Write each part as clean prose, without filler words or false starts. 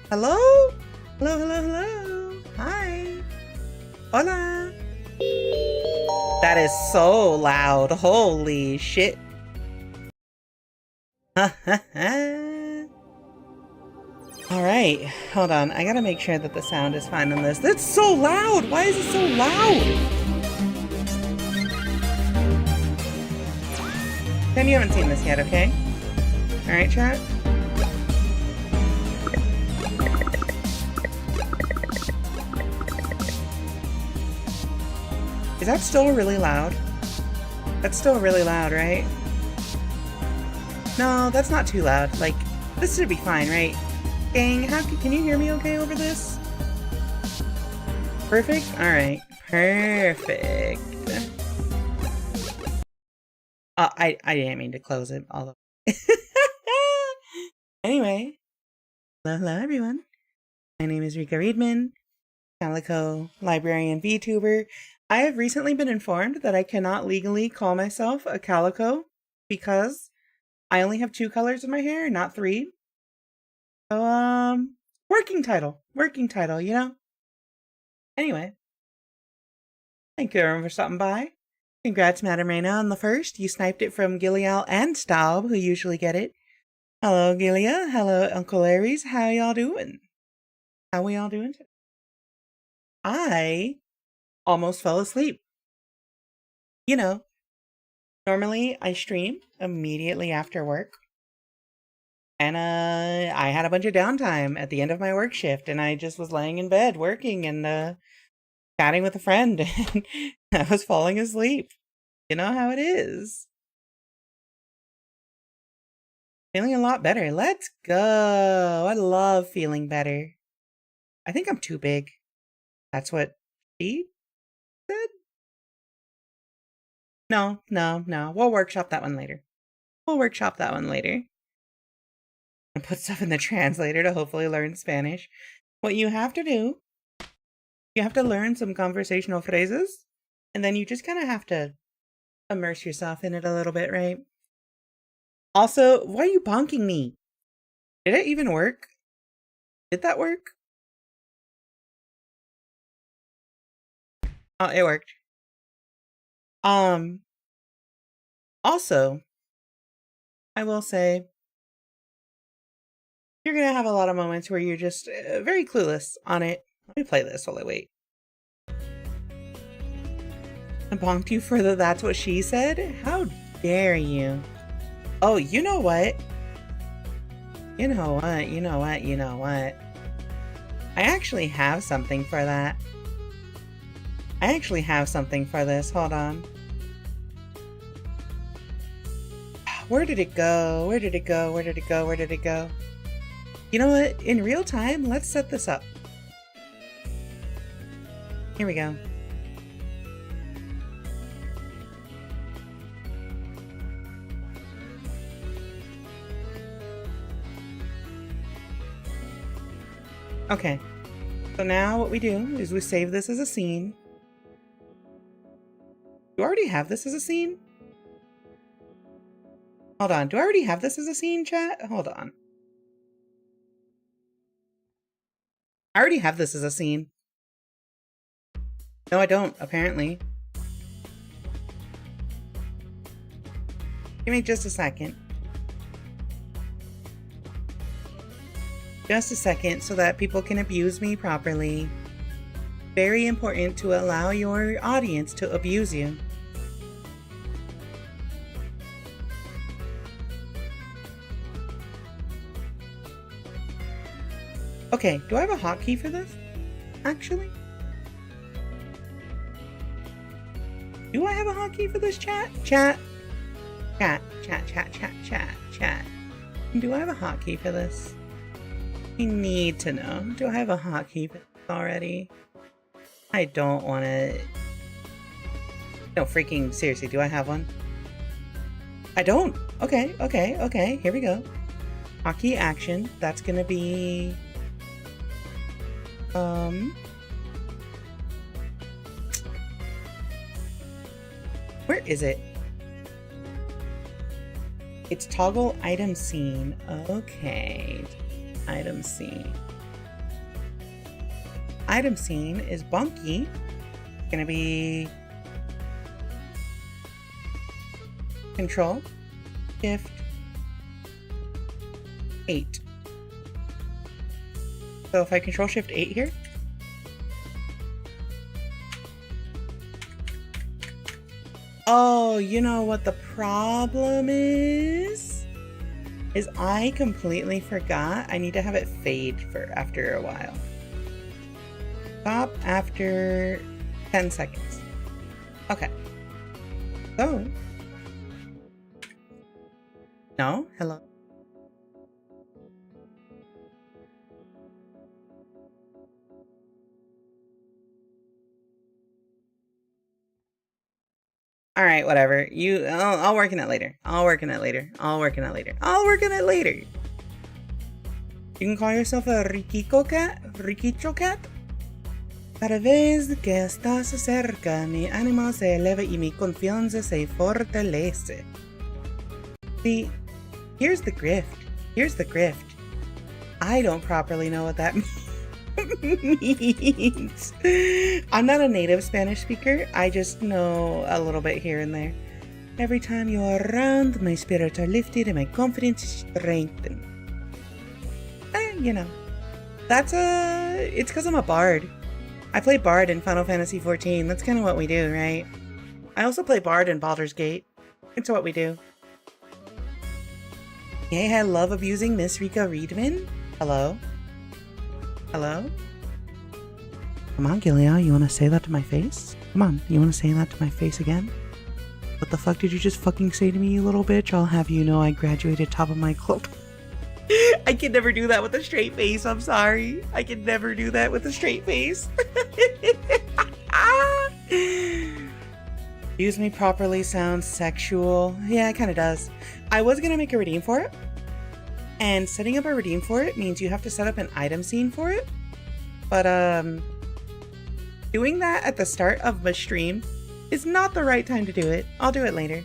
Hello? Hello, hello, hello. Hi. Hola. That is so loud. Holy shit. Alright, hold on. I gotta make sure that the sound is fine on this. That's so loud! Why is it so loud? Tim, you haven't seen this yet, okay? Alright, chat? Is that still really loud? That's still really loud, right? No, that's not too loud. Like, this should be fine, right? Gang, can you hear me okay over this? Perfect? Alright. Perfect. I didn't mean to close it, although. Anyway. Hello everyone. My name is Rika Readman, Calico Librarian VTuber. I have recently been informed that I cannot legally call myself a Calico because I only have 2 colors in my hair, not 3. So, working title, you know? Anyway. Thank you everyone for stopping by. Congrats, Madam Reina, on the first. You sniped it from Gilial and Staub, who usually get it. Hello, Gilia. Hello, Uncle Aries. How y'all doing? How we all doing today? I almost fell asleep. You know, normally I stream immediately after work. And I had a bunch of downtime at the end of my work shift, and I just was laying in bed working and chatting with a friend, and I was falling asleep. You know how it is. Feeling a lot better. Let's go. I love feeling better. I think I'm too big. That's what she said? No. We'll workshop that one later. And put stuff in the translator to hopefully learn Spanish. What you have to do, you have to learn some conversational phrases, and then you just kind of have to immerse yourself in it a little bit, right? Also, why are you bonking me? Did it even work? Did that work? Oh, it worked. Also, I will say, you're gonna have a lot of moments where you're just very clueless on it. Let me play this while I wait. I bonked you for the that's what she said? How dare you? Oh, you know what? You know what? I actually have something for that. I actually have something for this. Hold on. Where did it go? You know what? In real time, let's set this up. Here we go. Okay. So now what we do is we save this as a scene. Do I already have this as a scene? Hold on. Do I already have this as a scene, chat? Hold on. I already have this as a scene. No, I don't, apparently. Give me just a second. Just a second so that people can abuse me properly. Very important to allow your audience to abuse you. Okay, do I have a hotkey for this? Actually? Do I have a hotkey for this, chat? Chat. Do I have a hotkey for this? We need to know. Do I have a hotkey for this already? I don't want to... No, freaking seriously, do I have one? I don't! Okay. Here we go. Hotkey action. That's gonna be... Where is it? It's toggle item scene. Okay. Item scene. item scene is Bunky. It's gonna be Control Shift 8. So if I Control Shift 8 here, oh, you know what the problem is I completely forgot I need to have it fade for after a while. Stop after 10 seconds. Okay. So. No? Hello? All right, whatever. I'll work on it later. I'll work on it later. You can call yourself a Riquico cat? Riquicho cat? Cada vez que estás cerca, mi ánimo se eleva y mi confianza se fortalece. See, here's the grift. I don't properly know what that means. I'm not a native Spanish speaker. I just know a little bit here and there. Every time you are around, my spirits are lifted and my confidence is strengthened. You know, it's because I'm a bard. I play bard in Final Fantasy XIV. That's kind of what we do, right? I also play bard in Baldur's Gate. It's what we do. Yay, I love abusing Miss Rika Readman. Hello? Hello? Come on, Gilead, you want to say that to my face? Come on, you want to say that to my face again? What the fuck did you just fucking say to me, you little bitch? I'll have you know I graduated top of my club. I can never do that with a straight face, I'm sorry. I can never do that with a straight face. Use me properly sounds sexual. Yeah, it kind of does. I was gonna make a redeem for it. And setting up a redeem for it means you have to set up an item scene for it. But doing that at the start of my stream is not the right time to do it. I'll do it later.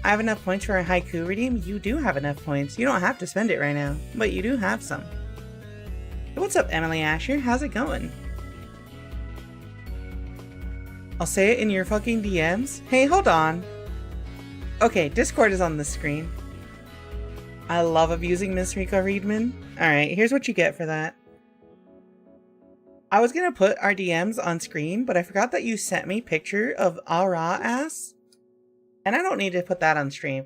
I have enough points for a haiku redeem. You do have enough points. You don't have to spend it right now, but you do have some. Hey, what's up, Emily Asher? How's it going? I'll say it in your fucking DMs. Hey, hold on. Okay, Discord is on the screen. I love abusing Miss Rika Readman. Alright, here's what you get for that. I was gonna put our DMs on screen, but I forgot that you sent me picture of Ara ass. And I don't need to put that on stream.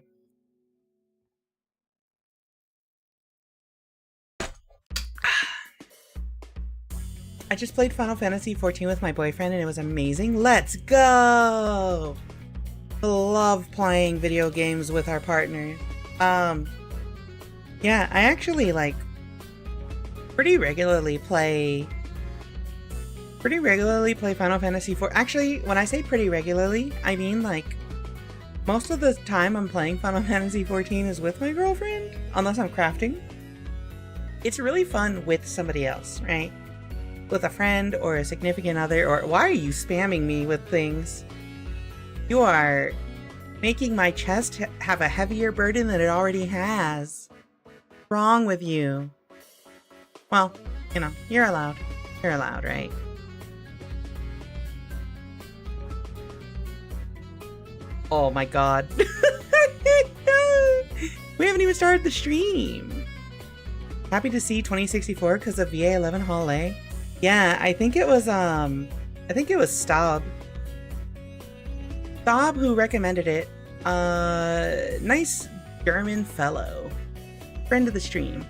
I just played Final Fantasy XIV with my boyfriend and it was amazing. Let's go! I love playing video games with our partners. Yeah, I actually pretty regularly play Final Fantasy IV. Actually, when I say pretty regularly, I mean most of the time I'm playing Final Fantasy XIV is with my girlfriend, unless I'm crafting. It's really fun with somebody else, right? With a friend or a significant other, or why are you spamming me with things? You are making my chest have a heavier burden than it already has. What's wrong with you? Well, you know, you're allowed. You're allowed, right? Oh my god. We haven't even started the stream. Happy to see 2064 because of VA11 Hall. Yeah, I think it was Staub. Staub who recommended it. Nice German fellow. Friend of the stream.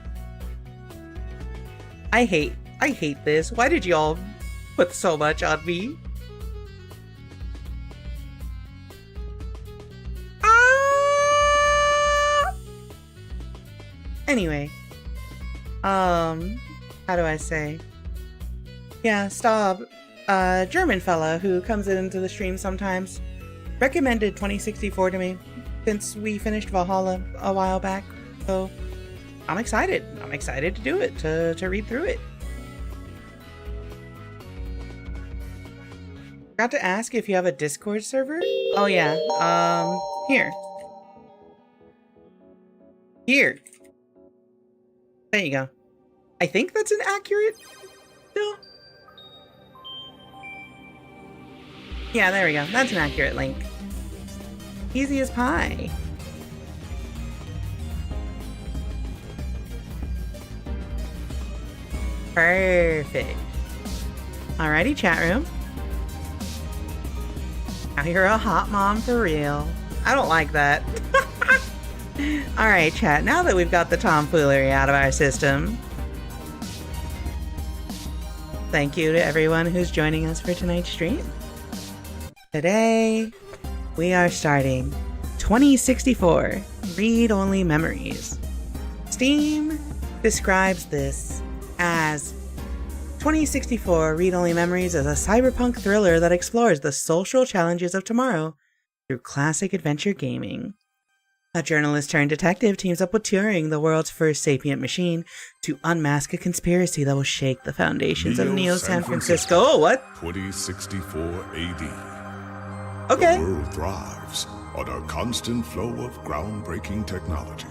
I hate this. Why did y'all put so much on me? Anyway, how do I say? Yeah, Staub, German fella who comes into the stream sometimes, recommended 2064 to me since we finished Valhalla a while back. So I'm excited. I'm excited to do it, to read through it. Forgot to ask if you have a Discord server. Oh yeah, here. There you go. I think that's an accurate. No, Yeah, there we go. That's an accurate link. Easy as pie. Perfect. Alrighty, chat room. Now you're a hot mom for real. I don't like that. Alright, chat. Now that we've got the tomfoolery out of our system, thank you to everyone who's joining us for tonight's stream. Today, we are starting 2064 Read-Only Memories. Steam describes this as 2064 Read-Only Memories as a cyberpunk thriller that explores the social challenges of tomorrow through classic adventure gaming. A journalist turned detective teams up with Turing, the world's first sapient machine, to unmask a conspiracy that will shake the foundations of Neo San Francisco. Oh, what? 2064 AD. Okay. The world thrives on a constant flow of groundbreaking technology.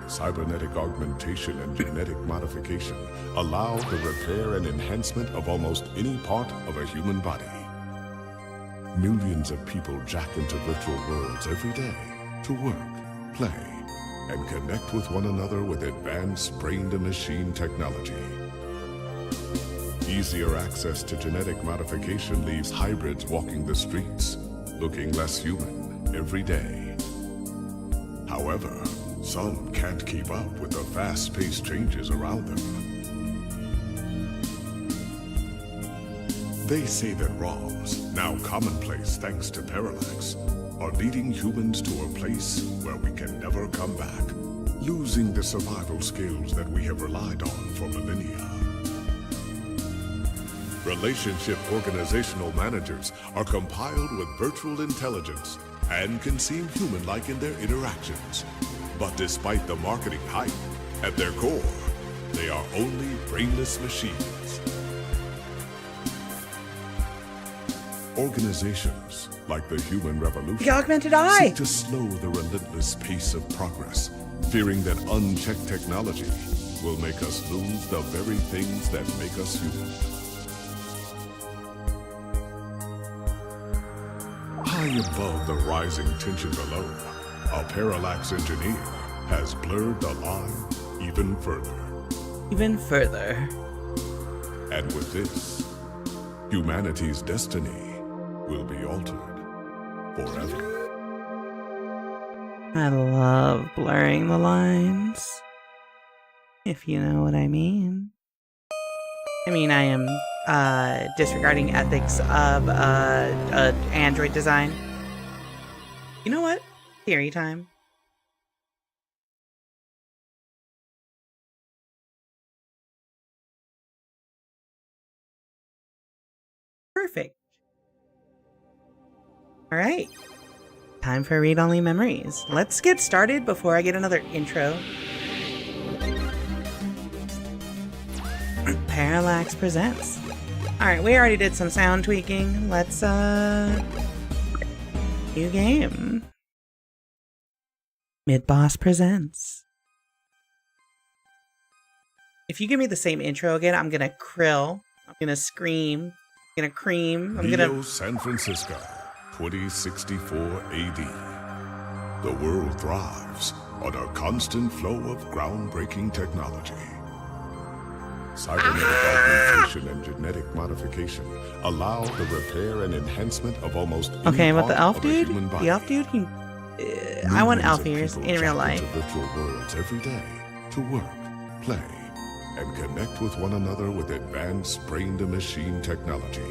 Cybernetic augmentation and genetic modification allow the repair and enhancement of almost any part of a human body. Millions of people jack into virtual worlds every day to work, play, and connect with one another with advanced brain-to-machine technology. Easier access to genetic modification leaves hybrids walking the streets, looking less human every day. However, some can't keep up with the fast-paced changes around them. They say that ROMs, now commonplace thanks to Parallax, are leading humans to a place where we can never come back, losing the survival skills that we have relied on for millennia. Relationship organizational managers are compiled with virtual intelligence and can seem human-like in their interactions. But despite the marketing hype, at their core, they are only brainless machines. Organizations, like the human revolution, The augmented eye! seek to slow the relentless pace of progress, fearing that unchecked technology will make us lose the very things that make us human. High above the rising tension below, a Parallax engineer has blurred the line even further. Even further. And with this, humanity's destiny will be altered forever. I love blurring the lines, if you know what I mean. I mean, I am disregarding ethics of Android design. You know what? Theory time. Perfect. All right. Time for read-only memories. Let's get started before I get another intro. Parallax presents. All right, we already did some sound tweaking. Let's new game. Mid-Boss presents. If you give me the same intro again, I'm gonna krill. I'm gonna scream. I'm gonna cream. I'm Neo gonna. San Francisco, 2064 AD. The world thrives on a constant flow of groundbreaking technology. Cybernetic augmentation and genetic modification allow the repair and enhancement of almost any Okay, but the part elf of a dude? human body. The elf dude can. I want elf ears Millions of in real people life. jack into virtual worlds every day to work, play, and connect with one another with advanced brain-to-machine technology.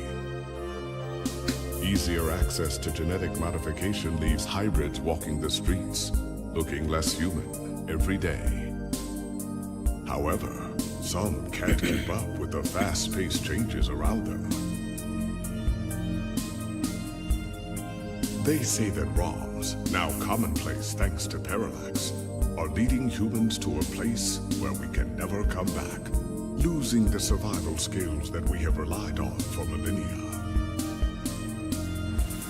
Easier access to genetic modification leaves hybrids walking the streets, looking less human every day. However, some can't keep up with the fast-paced changes around them. They say that ROMs, now commonplace thanks to Parallax, are leading humans to a place where we can never come back, losing the survival skills that we have relied on for millennia.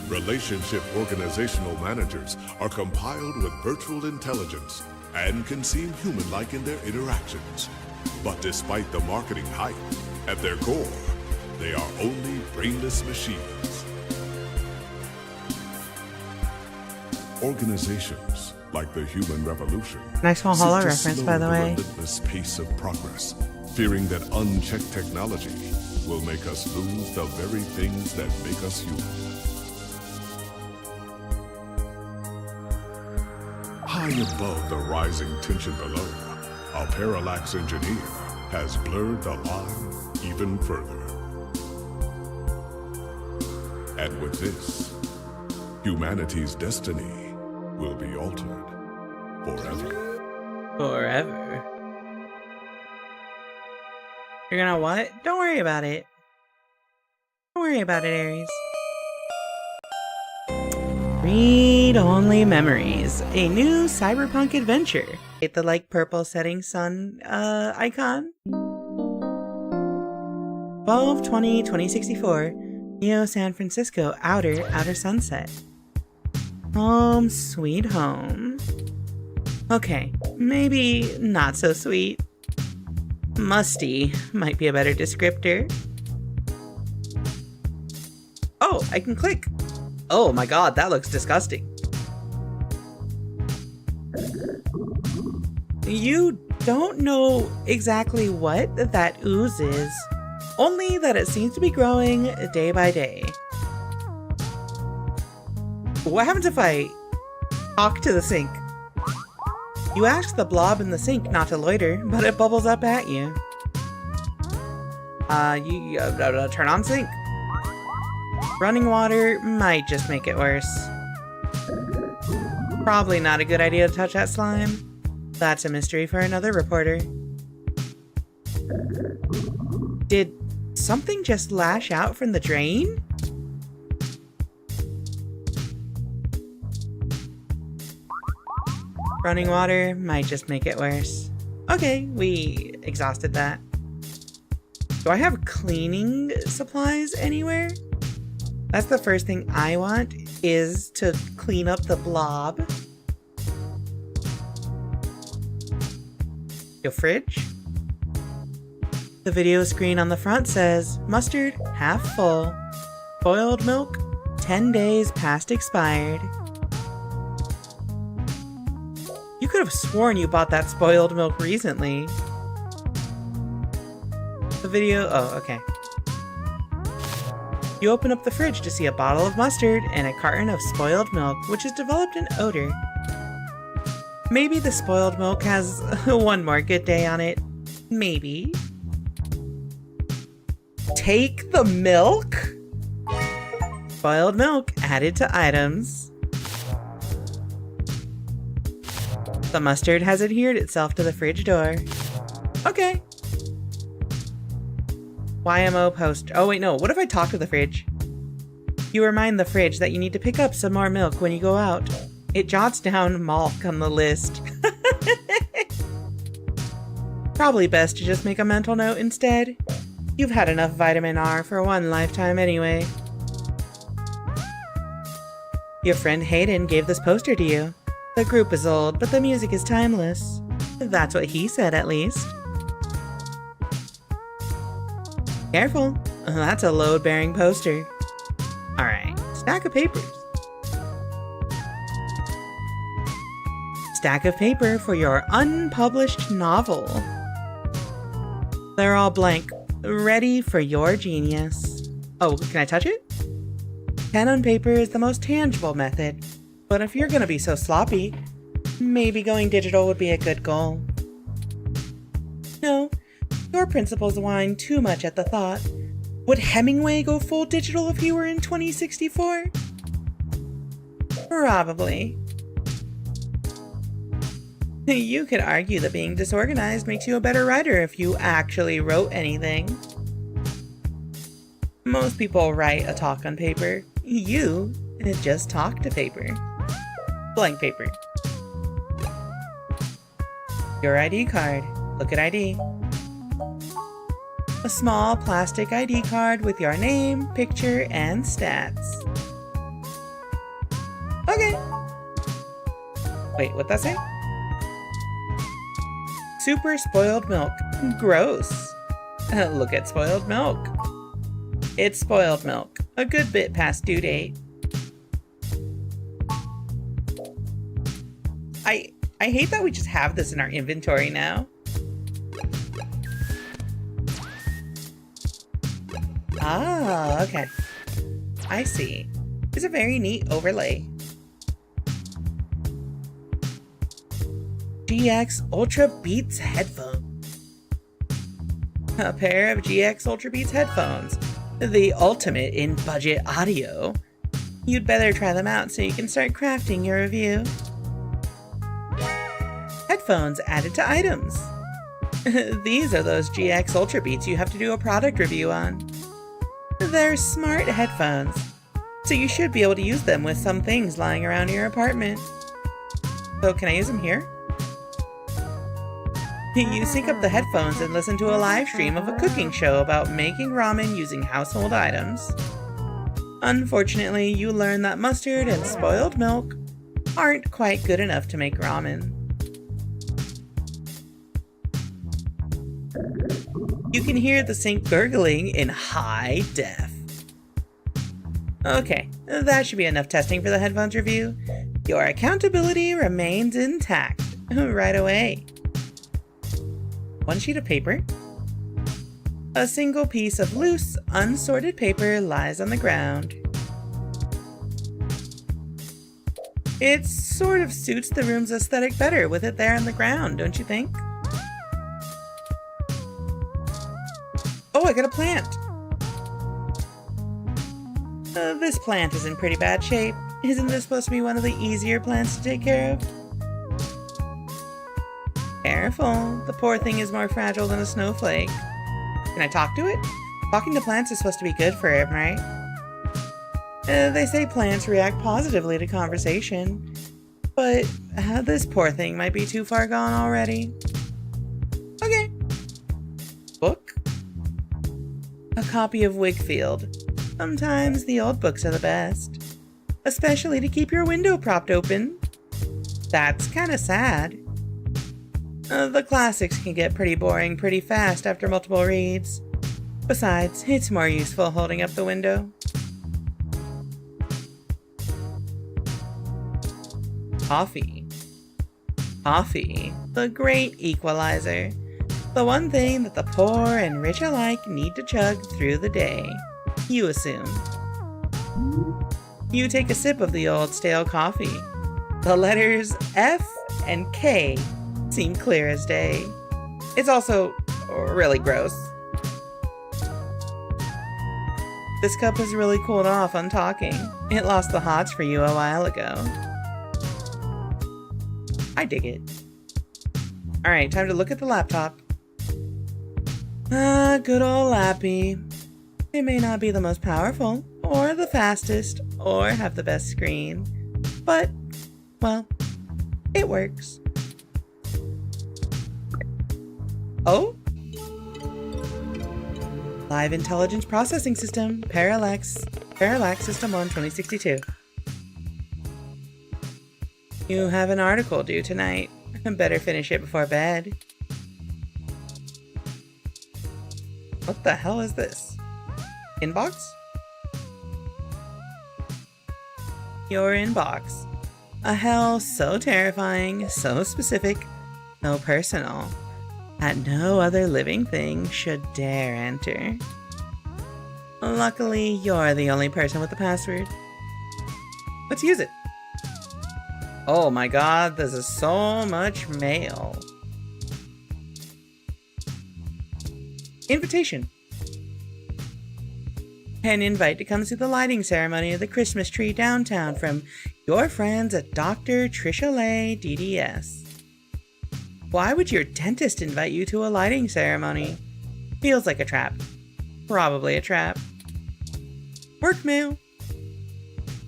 Relationship organizational managers are compiled with virtual intelligence and can seem human-like in their interactions. But despite the marketing hype, at their core, they are only brainless machines. Organizations like the Human Revolution Nice seek Valhalla to reference, slow by the way. relentless pace of progress, fearing that unchecked technology will make us lose the very things that make us human. High above the rising tension below, a parallax engineer has blurred the line even further. And with this, humanity's destiny will be altered forever. Forever. You're gonna what? Don't worry about it. Don't worry about it, Aries. Read-only memories. A new cyberpunk adventure. Hit the like purple setting sun icon. 12/20/2064. Neo San Francisco outer sunset. Home sweet home. Okay, maybe not so sweet. Musty might be a better descriptor. Oh, I can click. Oh my god, that looks disgusting. You don't know exactly what that ooze is, only that it seems to be growing day by day. What happens if I talk to the sink? You ask the blob in the sink not to loiter, but it bubbles up at you. Turn on sink. Running water might just make it worse. Probably not a good idea to touch that slime. That's a mystery for another reporter. Did something just lash out from the drain? Running water might just make it worse. Okay, we exhausted that. Do I have cleaning supplies anywhere? That's the first thing I want, is to clean up the blob. Your fridge? The video screen on the front says, mustard, half full. Boiled milk, 10 days past expired. You could have sworn you bought that spoiled milk recently. The video, oh, okay. You open up the fridge to see a bottle of mustard and a carton of spoiled milk, which has developed an odor. Maybe the spoiled milk has one more good day on it. Maybe. Take the milk? Spoiled milk added to items. The mustard has adhered itself to the fridge door. Okay. YMO post. Oh wait, no. What if I talk to the fridge? You remind the fridge that you need to pick up some more milk when you go out. It jots down Malk on the list. Probably best to just make a mental note instead. You've had enough vitamin R for one lifetime anyway. Your friend Hayden gave this poster to you. The group is old, but the music is timeless. That's what he said, at least. Careful, that's a load-bearing poster. Alright, stack of papers. Stack of paper for your unpublished novel. They're all blank, ready for your genius. Oh, can I touch it? Pen on paper is the most tangible method, but if you're gonna be so sloppy, maybe going digital would be a good goal. No, your principles whine too much at the thought. Would Hemingway go full digital if he were in 2064? Probably. You could argue that being disorganized makes you a better writer if you actually wrote anything. Most people write a talk on paper. You just talk to paper. Blank paper. Your ID card. Look at ID. A small plastic ID card with your name, picture, and stats. Okay. Wait, what'd that say? Super spoiled milk. Gross. Look at spoiled milk. It's spoiled milk. A good bit past due date. I hate that we just have this in our inventory now. Ah, okay. I see. It's a very neat overlay. GX Ultra Beats headphones. A pair of GX Ultra Beats headphones. The ultimate in budget audio. You'd better try them out so you can start crafting your review. Headphones added to items. These are those GX Ultra Beats you have to do a product review on. They're smart headphones, so you should be able to use them with some things lying around your apartment. So can I use them here? You sync up the headphones and listen to a live stream of a cooking show about making ramen using household items. Unfortunately, you learn that mustard and spoiled milk aren't quite good enough to make ramen. You can hear the sink gurgling in high def. Okay, that should be enough testing for the headphones review. Your accountability remains intact right away. One sheet of paper. A single piece of loose, unsorted paper lies on the ground. It sort of suits the room's aesthetic better with it there on the ground, don't you think? Oh, I got a plant! This plant is in pretty bad shape. Isn't this supposed to be one of the easier plants to take care of? Careful, the poor thing is more fragile than a snowflake. Can I talk to it? Talking to plants is supposed to be good for it, right? They say plants react positively to conversation, but this poor thing might be too far gone already. Okay. Book? A copy of Wakefield. Sometimes the old books are the best, especially to keep your window propped open. That's kinda sad. The classics can get pretty boring pretty fast after multiple reads. Besides, it's more useful holding up the window. Coffee. Coffee, the great equalizer. The one thing that the poor and rich alike need to chug through the day, you assume. You take a sip of the old stale coffee. The letters F and K seem clear as day. It's also really gross. This cup has really cooled off on talking. It lost the hots for you a while ago. I dig it. Alright, time to look at the laptop. Good old Lappy. It may not be the most powerful, or the fastest, or have the best screen, but, well, it works. Oh? Live Intelligence Processing System, Parallax System 1 2062. You have an article due tonight. Better finish it before bed. What the hell is this? Inbox? Your inbox. A hell so terrifying, so specific, so personal, that no other living thing should dare enter. Luckily, you're the only person with the password. Let's use it. Oh my god, this is so much mail. Invitation. An invite to come see the lighting ceremony of the Christmas tree downtown from your friends at Dr. Trisha Lay, DDS. Why would your dentist invite you to a lighting ceremony? Feels like a trap. Probably a trap. Work mail.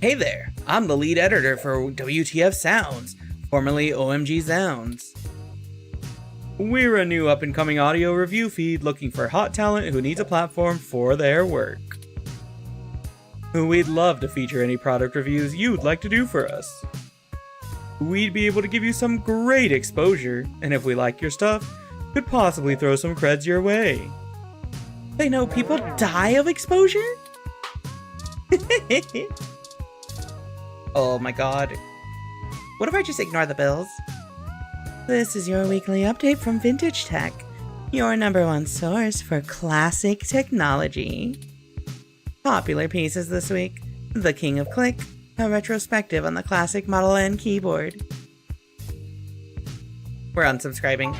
Hey there, I'm the lead editor for WTF Sounds, formerly OMG Sounds. We're a new up-and-coming audio review feed looking for hot talent who needs a platform for their work. We'd love to feature any product reviews you'd like to do for us. We'd be able to give you some great exposure, and if we like your stuff, could possibly throw some creds your way. They know people die of exposure? Oh my god. What if I just ignore the bills? This is your weekly update from Vintage Tech, your #1 source for classic technology. Popular pieces this week: The King of Click, a retrospective on the classic Model N keyboard. We're unsubscribing.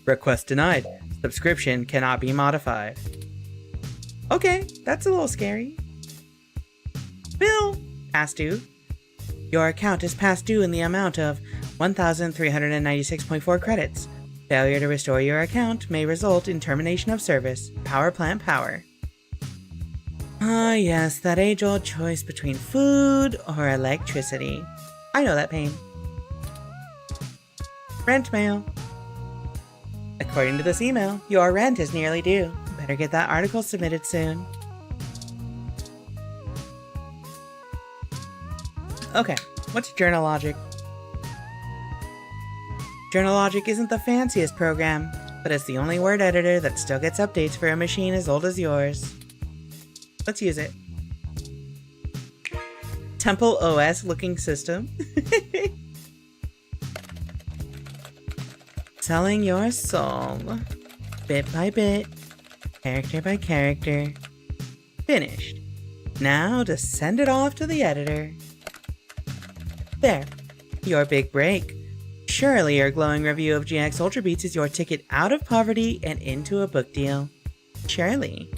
Request denied. Subscription cannot be modified. Okay, that's a little scary. Bill, past due. Your account is past due in the amount of 1,396.4 credits. Failure to restore your account may result in termination of service. Power plant power. Ah, yes, that age-old choice between food or electricity. I know that pain. Rent mail. According to this email, your rent is nearly due. Better get that article submitted soon. Okay, what's Journalogic? Journalogic isn't the fanciest program, but it's the only word editor that still gets updates for a machine as old as yours. Let's use it. Temple OS looking system. Selling your soul. Bit by bit. Character by character. Finished. Now to send it off to the editor. There. Your big break. Surely your glowing review of GX Ultra Beats is your ticket out of poverty and into a book deal. Surely.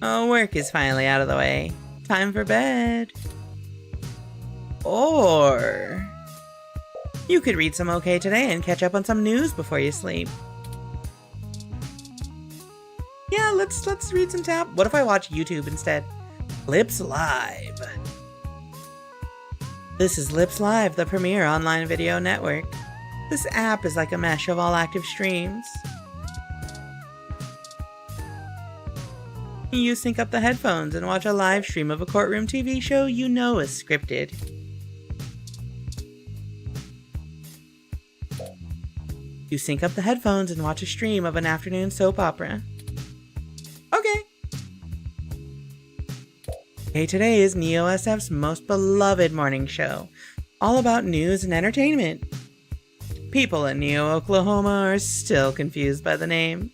Oh, work is finally out of the way. Time for bed. Or you could read some OK Today and catch up on some news before you sleep. Yeah, let's read some tab. What if I watch YouTube instead? Lips Live. This is Lips Live, the premier online video network. This app is like a mesh of all active streams. You sync up the headphones and watch a live stream of a courtroom TV show you know is scripted. You sync up the headphones and watch a stream of an afternoon soap opera. Okay. Hey, today is NeoSF's most beloved morning show, all about news and entertainment. People in Neo, Oklahoma are still confused by the name.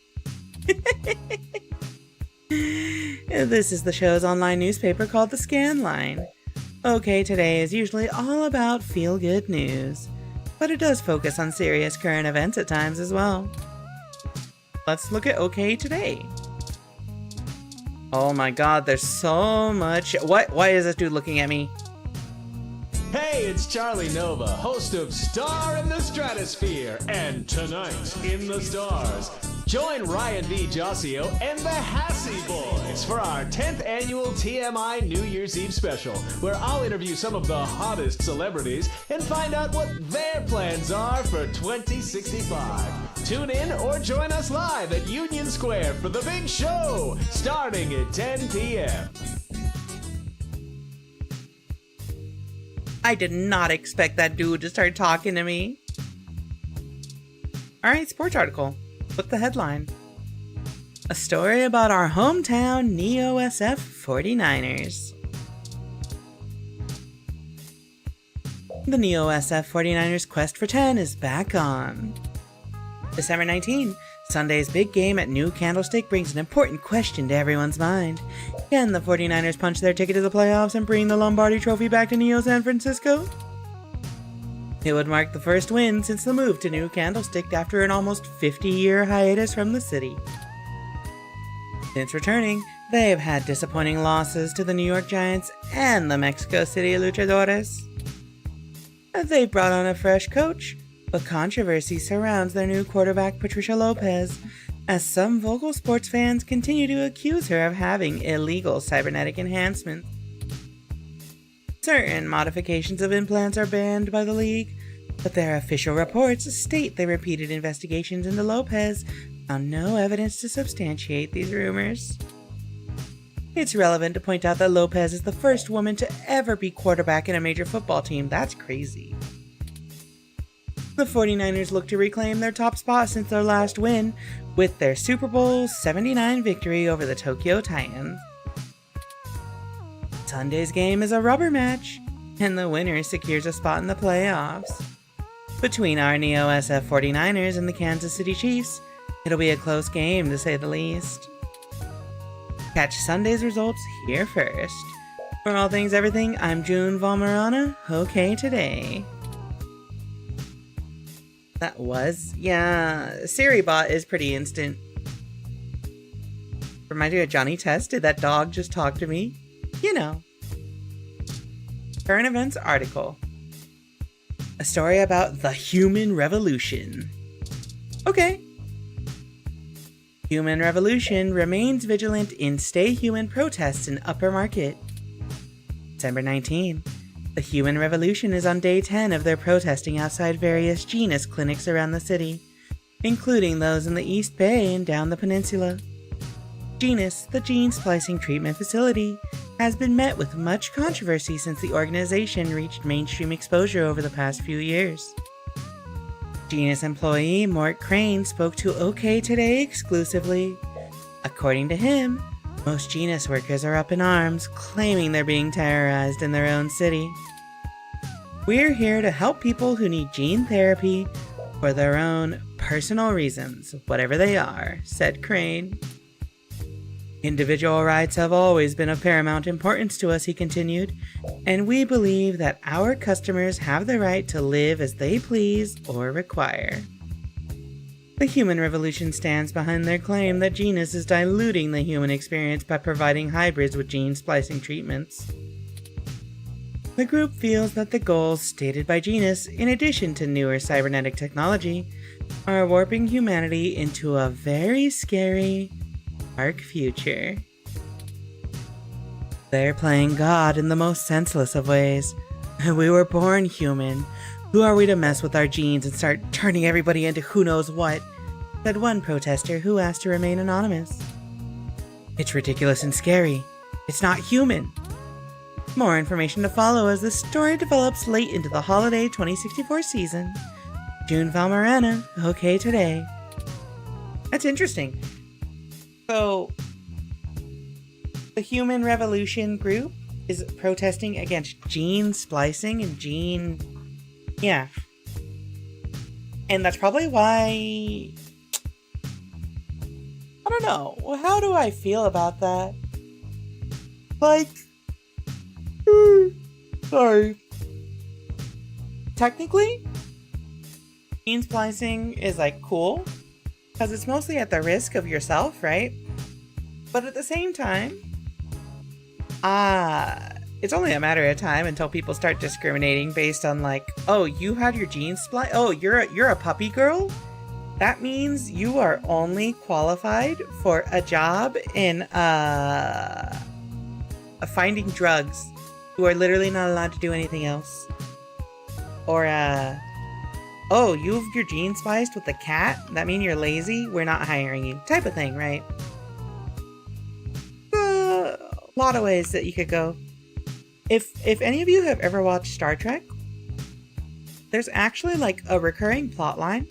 This is the show's online newspaper called The Scan Line. OK Today is usually all about feel-good news, but it does focus on serious current events at times as well. Let's look at OK Today. Oh my god, there's so much. Why is this dude looking at me? Hey, it's Charlie Nova, host of Star in the Stratosphere, and Tonight in the Stars. Join Ryan V. Josio and the Hassy Boys for our 10th annual TMI New Year's Eve special, where I'll interview some of the hottest celebrities and find out what their plans are for 2065. Tune in or join us live at Union Square for the big show, starting at 10 p.m. I did not expect that dude to start talking to me. Alright, sports article. What's the headline? A story about our hometown NeoSF 49ers. The NeoSF 49ers quest for 10 is back on. December 19, Sunday's big game at New Candlestick brings an important question to everyone's mind. Can the 49ers punch their ticket to the playoffs and bring the Lombardi Trophy back to Neo San Francisco? It would mark the first win since the move to New Candlestick after an almost 50-year hiatus from the city. Since returning, they have had disappointing losses to the New York Giants and the Mexico City Luchadores. They've brought on a fresh coach, but controversy surrounds their new quarterback Patricia Lopez, as some vocal sports fans continue to accuse her of having illegal cybernetic enhancements. Certain modifications of implants are banned by the league, but their official reports state that repeated investigations into Lopez found no evidence to substantiate these rumors. It's relevant to point out that Lopez is the first woman to ever be quarterback in a major football team. That's crazy. The 49ers look to reclaim their top spot since their last win with their Super Bowl 79 victory over the Tokyo Titans. Sunday's game is a rubber match. and the winner secures a spot in the playoffs. Between our Neo SF 49ers and the Kansas City Chiefs, it'll be a close game to say the least. Catch Sunday's results here first. For all things everything, I'm June Valmarana. Okay, today. That was, yeah, Siri bot is pretty instant. Remind you of Johnny Test, did that dog just talk to me? You know. Current events article. A story about the human revolution. Okay. Human Revolution remains vigilant in Stay Human protests in Upper Market. December 19. The Human Revolution is on day 10 of their protesting outside various Genus clinics around the city, including those in the East Bay and down the peninsula. Genus, the gene splicing treatment facility, has been met with much controversy since the organization reached mainstream exposure over the past few years. Genus employee Mort Crane spoke to OK Today exclusively. According to him, most Genus workers are up in arms, claiming they're being terrorized in their own city. We're here to help people who need gene therapy for their own personal reasons, whatever they are, said Crane. Individual rights have always been of paramount importance to us, he continued, and we believe that our customers have the right to live as they please or require. The Human Revolution stands behind their claim that Genus is diluting the human experience by providing hybrids with gene splicing treatments. The group feels that the goals stated by Genus, in addition to newer cybernetic technology, are warping humanity into a very scary, dark future. They're playing God in the most senseless of ways. We were born human. Who are we to mess with our genes and start turning everybody into who knows what? Said one protester who asked to remain anonymous. It's ridiculous and scary. It's not human. More information to follow as the story develops late into the holiday 2064 season. June Valmarana, OK Today. That's interesting. So, the Human Revolution group is protesting against gene splicing and gene... Yeah. And that's probably why... I don't know. How do I feel about that? Like... Sorry. Technically, gene splicing is like cool because it's mostly at the risk of yourself, right? But at the same time, it's only a matter of time until people start discriminating based on like, oh, you had your genes spliced. Oh, you're a puppy girl. That means you are only qualified for a job in finding drugs. You are literally not allowed to do anything else. Or, oh, you have your genes spliced with a cat? That mean you're lazy? We're not hiring you. Type of thing, right? A lot of ways that you could go. If any of you have ever watched Star Trek, there's actually like a recurring plot line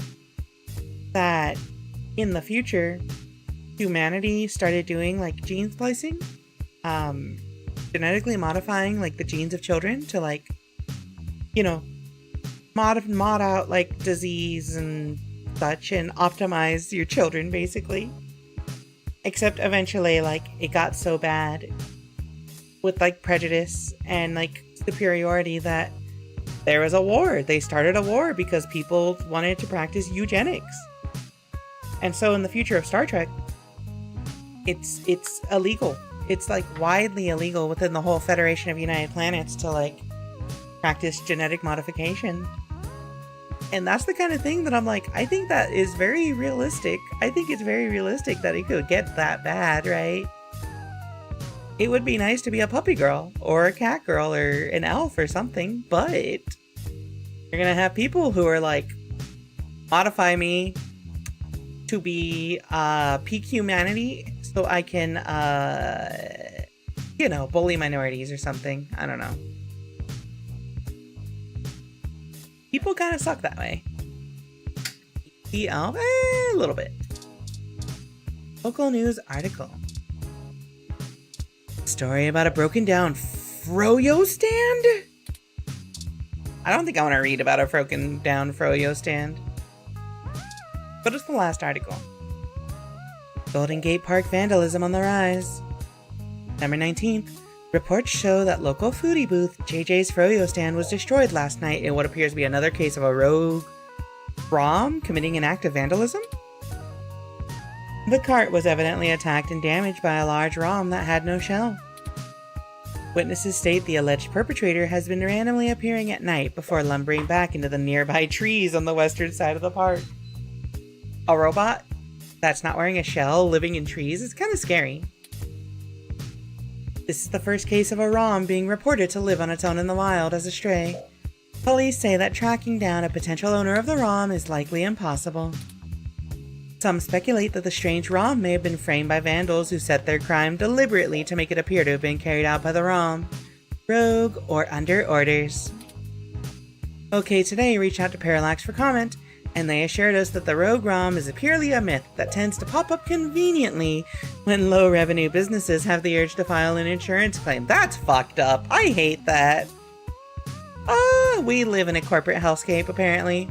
that in the future, humanity started doing like gene splicing. Genetically modifying like the genes of children to like, you know, mod out like disease and such and optimize your children basically. Except eventually like it got so bad with like prejudice and like superiority that there was a war. They started a war because people wanted to practice eugenics. And so in the future of Star Trek, it's illegal. It's like widely illegal within the whole Federation of United Planets to like practice genetic modification. And that's the kind of thing that I'm like, I think that is very realistic. I think it's very realistic that it could get that bad, right? It would be nice to be a puppy girl or a cat girl or an elf or something, but you're gonna have people who are like, modify me to be peak humanity so I can, you know, bully minorities or something. I don't know. People kind of suck that way. A little bit. Local news article. Story about a broken down froyo stand? I don't think I want to read about a broken down froyo stand. But it's the last article. Golden Gate Park vandalism on the rise. September 19th. Reports show that local foodie booth JJ's Froyo stand was destroyed last night in what appears to be another case of a rogue ROM committing an act of vandalism. The cart was evidently attacked and damaged by a large ROM that had no shell. Witnesses state the alleged perpetrator has been randomly appearing at night before lumbering back into the nearby trees on the western side of the park. A robot that's not wearing a shell living in trees is kind of scary. This is the first case of a ROM being reported to live on its own in the wild as a stray. Police say that tracking down a potential owner of the ROM is likely impossible. Some speculate that the strange ROM may have been framed by vandals who set their crime deliberately to make it appear to have been carried out by the ROM, rogue, or under orders. OK Today reached out to Parallax for comment, and they assured us that the rogue ROM is purely a myth that tends to pop up conveniently when low-revenue businesses have the urge to file an insurance claim. That's fucked up. I hate that. We live in a corporate hellscape, apparently.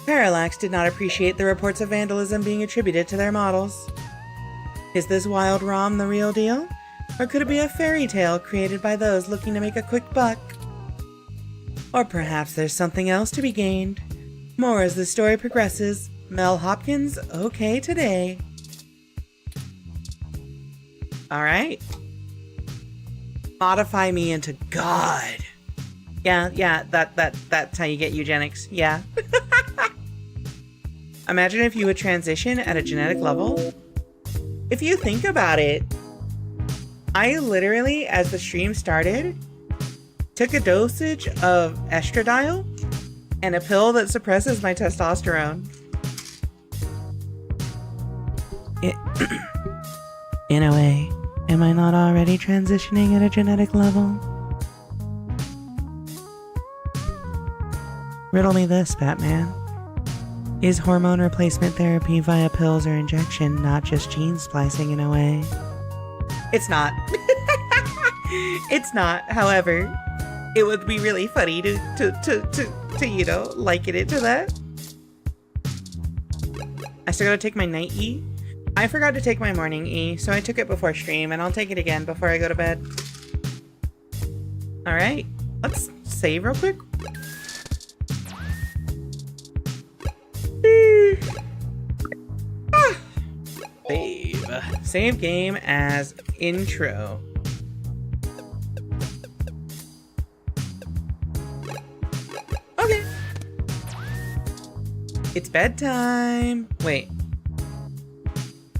Parallax did not appreciate the reports of vandalism being attributed to their models. Is this wild ROM the real deal? Or could it be a fairy tale created by those looking to make a quick buck? Or perhaps there's something else to be gained. More as the story progresses. Mel Hopkins, OK Today. Alright. Modify me into God. Yeah, that's how you get eugenics. Yeah. Imagine if you would transition at a genetic level. If you think about it, I literally, as the stream started, took a dosage of estradiol and a pill that suppresses my testosterone. In a way, am I not already transitioning at a genetic level? Riddle me this, Batman. Is hormone replacement therapy via pills or injection not just gene splicing in a way? It's not. It's not, however. It would be really funny to you know, liken it to that. I still gotta take my night E. I forgot to take my morning E, so I took it before stream, and I'll take it again before I go to bed. Alright, let's save real quick. Save game as intro. Okay. It's bedtime. Wait.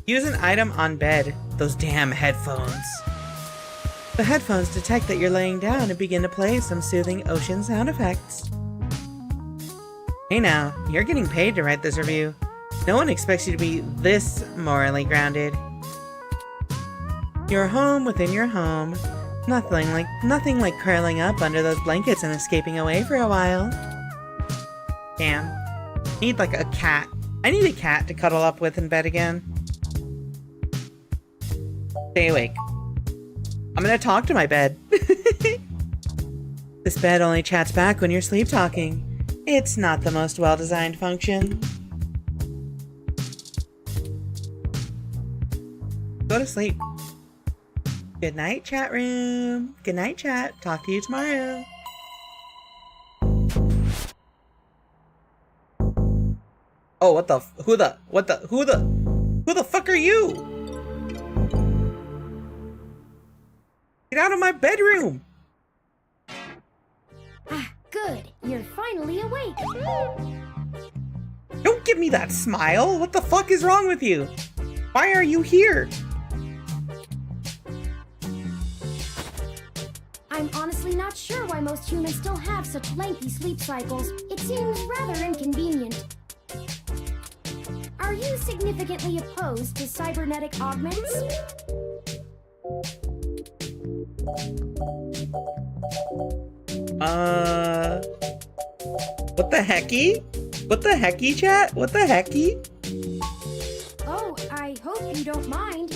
Use an item on bed. Those damn headphones. The headphones detect that you're laying down and begin to play some soothing ocean sound effects. Hey now, you're getting paid to write this review. No one expects you to be this morally grounded. You're home within your home. Nothing like curling up under those blankets and escaping away for a while. Damn. Need like a cat. I need a cat to cuddle up with in bed again. Stay awake. I'm gonna talk to my bed. This bed only chats back when you're sleep talking. It's not the most well-designed function. Go to sleep. Good night, chat room. Good night, chat. Talk to you tomorrow. Oh, who the fuck are you? Get out of my bedroom. Ah, good. You're finally awake. Don't give me that smile. What the fuck is wrong with you? Why are you here? I'm honestly not sure why most humans still have such lengthy sleep cycles. It seems rather inconvenient. Are you significantly opposed to cybernetic augments? What the hecky? What the hecky, chat? What the hecky? Oh, I hope you don't mind.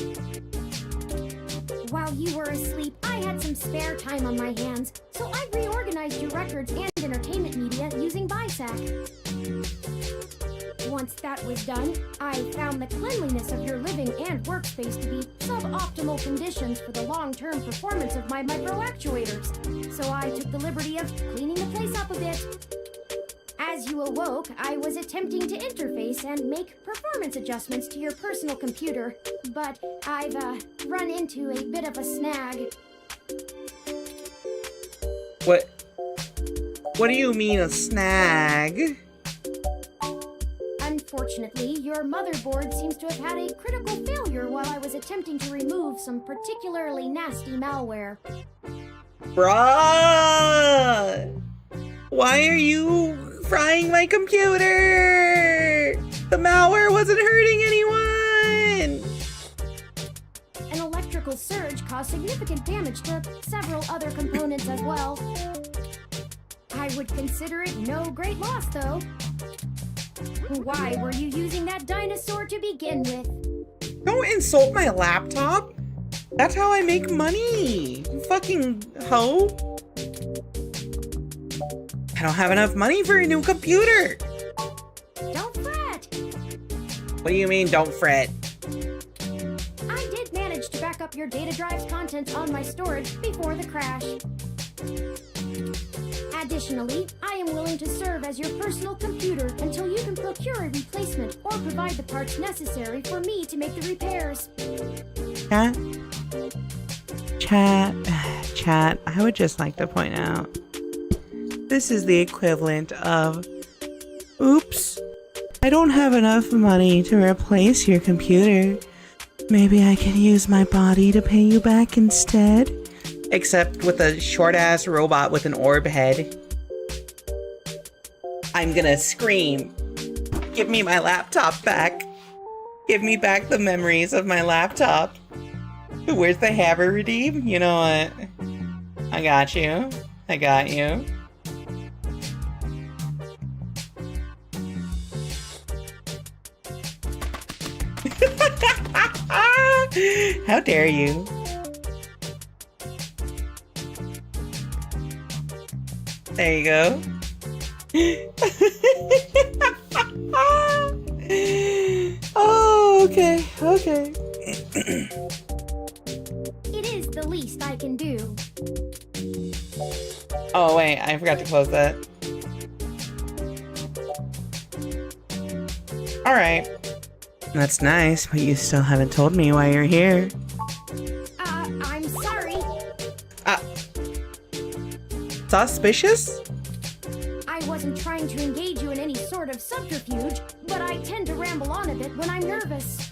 While you were asleep, I had some spare time on my hands, so I reorganized organized your records and entertainment media using BISAC. Once that was done, I found the cleanliness of your living and workspace to be suboptimal conditions for the long-term performance of my micro-actuators, so I took the liberty of cleaning the place up a bit. As you awoke, I was attempting to interface and make performance adjustments to your personal computer, but I've run into a bit of a snag. What do you mean a snag? Unfortunately, your motherboard seems to have had a critical failure while I was attempting to remove some particularly nasty malware. Bruh! Why are you frying my computer? The malware wasn't hurting anyone! An electrical surge caused significant damage to several other components as well. I would consider it no great loss, though. Why were you using that dinosaur to begin with? Don't insult my laptop! That's how I make money! You fucking hoe! I don't have enough money for a new computer! Don't fret! What do you mean, don't fret? I did manage to back up your data drive's contents on my storage before the crash. Additionally, I am willing to serve as your personal computer until you can procure a replacement or provide the parts necessary for me to make the repairs. Chat, I would just like to point out, this is the equivalent of, oops, I don't have enough money to replace your computer. Maybe I can use my body to pay you back instead? Except with a short-ass robot with an orb head. I'm gonna scream. Give me my laptop back. Give me back the memories of my laptop. Where's the hammer redeem? You know what? I got you. I got you. How dare you? There you go. Oh, okay, okay. It is the least I can do. Oh, wait, I forgot to close that. Alright. That's nice, but you still haven't told me why you're here. I'm sorry. Suspicious? I wasn't trying to engage you in any sort of subterfuge, but I tend to ramble on a bit when I'm nervous.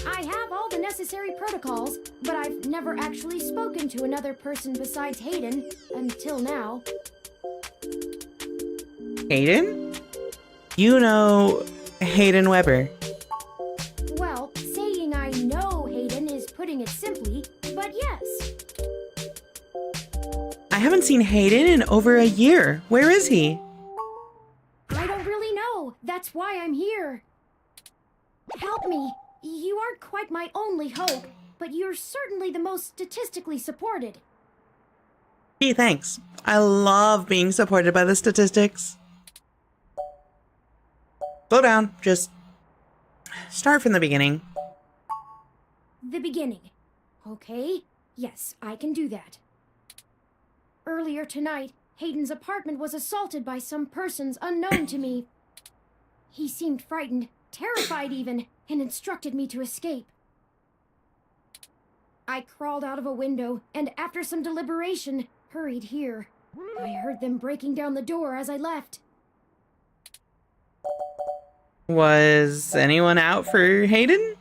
I have all the necessary protocols, but I've never actually spoken to another person besides Hayden, until now. Hayden? You know Hayden Weber. Well, saying I know Hayden is putting it simply, but yes. I haven't seen Hayden in over a year. Where is he? I don't really know. That's why I'm here. Help me. You aren't quite my only hope, but you're certainly the most statistically supported. Gee, thanks. I love being supported by the statistics. Slow down. Just start from the beginning. The beginning. Okay, yes, I can do that. Earlier tonight, Hayden's apartment was assaulted by some persons unknown to me. He seemed frightened, terrified even, and instructed me to escape. I crawled out of a window, and after some deliberation, hurried here. I heard them breaking down the door as I left. Was anyone out for Hayden?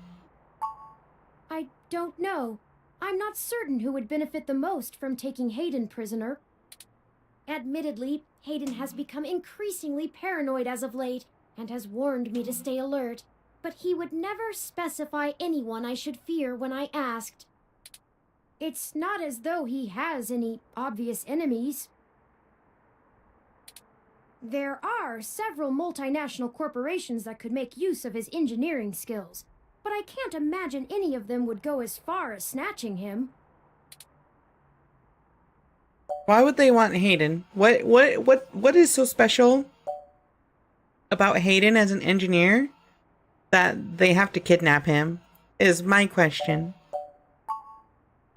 I don't know. I'm not certain who would benefit the most from taking Hayden prisoner. Admittedly, Hayden has become increasingly paranoid as of late, and has warned me to stay alert, but he would never specify anyone I should fear when I asked. It's not as though he has any obvious enemies. There are several multinational corporations that could make use of his engineering skills, but I can't imagine any of them would go as far as snatching him. Why would they want Hayden? What is so special about Hayden as an engineer that they have to kidnap him? Is my question.